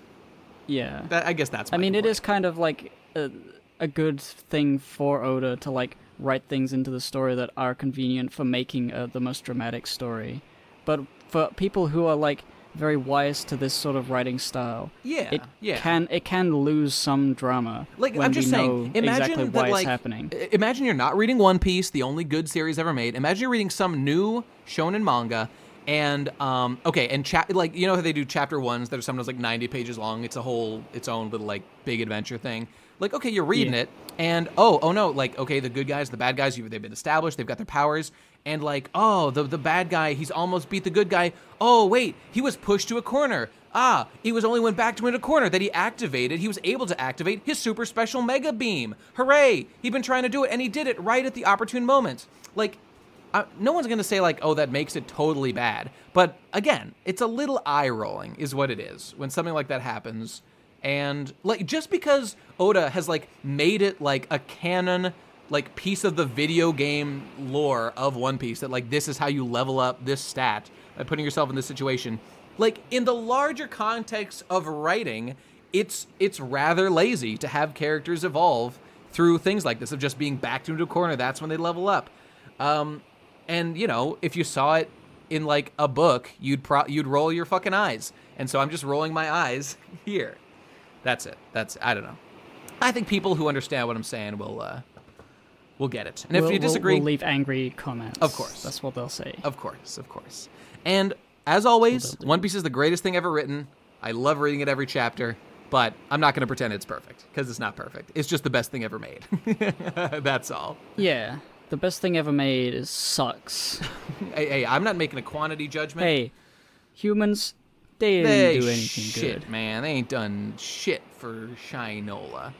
Yeah. I guess that's. My I mean, point. it is kind of a good thing for Oda to write things into the story that are convenient for making the most dramatic story, but for people who are very wise to this sort of writing style. It can lose some drama. When I'm just saying, imagine exactly that, why it's happening. Imagine you're not reading One Piece, the only good series ever made. Imagine you're reading some new shonen manga, and how they do chapter ones that are sometimes 90 pages long. It's its own little big adventure thing. You're reading it, and oh no, the good guys, the bad guys, they've been established, they've got their powers. And the bad guy, he's almost beat the good guy. Oh, wait, he was pushed to a corner. It was only when backed into a corner that he was able to activate his super special mega beam. Hooray! He'd been trying to do it, and he did it right at the opportune moment. No one's going to say, oh, that makes it totally bad. But, again, it's a little eye-rolling is what it is when something like that happens. And, just because Oda has, made it, a canon... piece of the video game lore of One Piece, that this is how you level up this stat by putting yourself in this situation. In the larger context of writing, it's rather lazy to have characters evolve through things like this of just being backed into a corner. That's when they level up. And if you saw it in a book, you'd roll your fucking eyes. And so I'm just rolling my eyes here. That's it. I don't know. I think people who understand what I'm saying we'll get it. And if you disagree... We'll leave angry comments. Of course. That's what they'll say. Of course. And, as always, One Piece is the greatest thing ever written. I love reading it every chapter, but I'm not going to pretend it's perfect, because it's not perfect. It's just the best thing ever made. That's all. Yeah. The best thing ever made sucks. Hey, I'm not making a quantity judgment. Hey, humans, they didn't do anything good. Man. They ain't done shit for Shinola.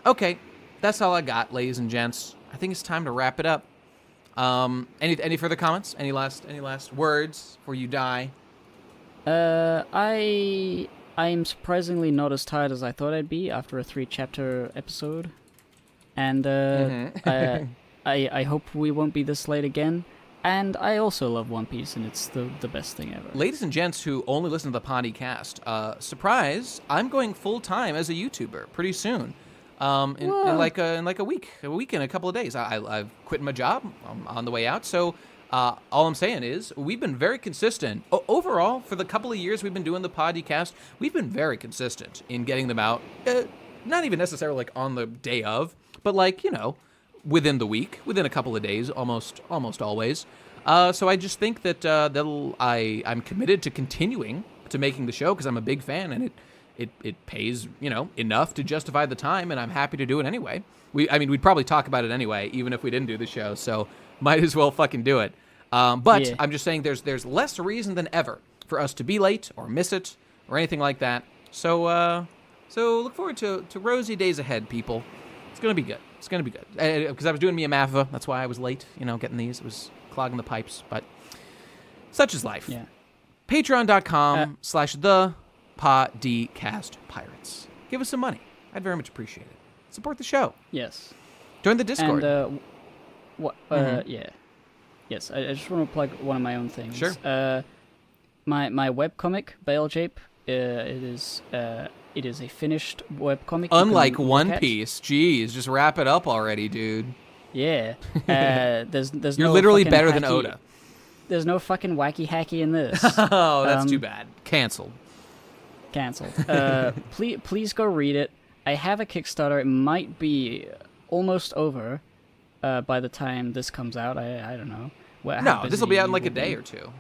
Okay. That's all I got, ladies and gents. I think it's time to wrap it up. Any further comments? Any last words before you die? I'm surprisingly not as tired as I thought I'd be after a 3-chapter episode, and I hope we won't be this late again. And I also love One Piece, and it's the best thing ever. Ladies and gents who only listen to the podcast, surprise! I'm going full time as a YouTuber pretty soon. In like a week and a couple of days. I've quit my job. I'm on the way out, so All I'm saying is we've been very consistent. Overall, for the couple of years we've been doing the podcast, we've been very consistent in getting them out. Not even necessarily like on the day of, but like, within the week, within a couple of days, almost always. So I just think that I'm committed to continuing to making the show because I'm a big fan, and it pays, enough to justify the time, and I'm happy to do it anyway. We'd probably talk about it anyway, even if we didn't do the show, so might as well fucking do it. But I'm just saying there's less reason than ever for us to be late or miss it or anything like that. So look forward to rosy days ahead, people. It's going to be good. It's going to be good. Because I was doing Mia Maffa. That's why I was late, getting these. It was clogging the pipes, but such is life. Yeah. Patreon.com/thepodcastpirates. Give us some money. I'd very much appreciate it. Support the show. Yes. Join the Discord. And, yeah. Yes, I just want to plug one of my own things. Sure. My webcomic, BAPE, it is a finished webcomic. Unlike One Piece. Jeez, just wrap it up already, dude. Yeah. There's You're no please fucking better than hacky- Oda. There's no fucking wacky hacky in this. Oh, that's too bad. Canceled. Please go read it. I have a Kickstarter. It might be almost over by the time this comes out. I don't know. No, this will be out in like a day or two.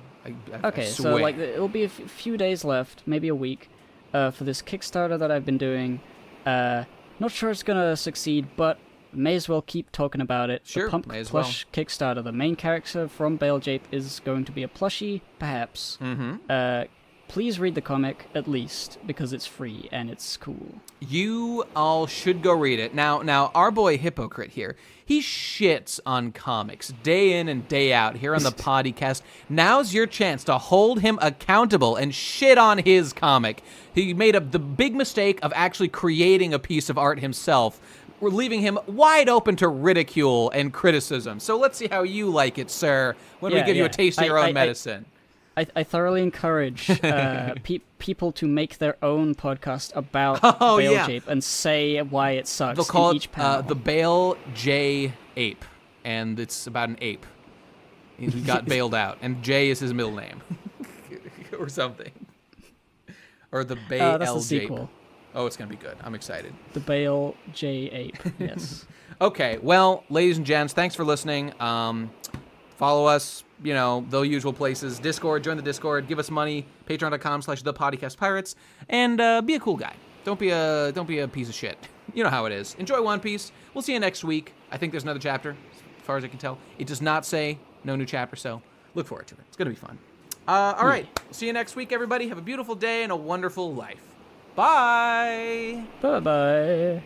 Okay, so like it'll be a few days left, maybe a week, for this Kickstarter that I've been doing. Not sure it's gonna succeed, but may as well keep talking about it. Sure, the Pump may as Plush Kickstarter. The main character from BAPE is going to be a plushie, perhaps. Mm-hmm. Please read the comic, at least, because it's free and it's cool. You all should go read it. Now, our boy Hypocrite here, he shits on comics day in and day out here on the podcast. Now's your chance to hold him accountable and shit on his comic. He made the big mistake of actually creating a piece of art himself. We're leaving him wide open to ridicule and criticism. So let's see how you like it, sir, when we give you a taste of your own medicine. I thoroughly encourage people to make their own podcast about BAPE and say why it sucks. They'll call each panel. the Bale J Ape, and it's about an ape who got bailed out, and J is his middle name, or something, or the Bale that's the J. sequel. Oh, it's gonna be good. I'm excited. The Bale J Ape. Yes. Okay, well, ladies and gents, thanks for listening. Follow us, the usual places. Discord, join the Discord, give us money, patreon.com/thepodcastpirates, and be a cool guy. Don't be a piece of shit. You know how it is. Enjoy One Piece. We'll see you next week. I think there's another chapter, as far as I can tell. It does not say no new chapter, so look forward to it. It's going to be fun. All right. See you next week, everybody. Have a beautiful day and a wonderful life. Bye. Bye-bye.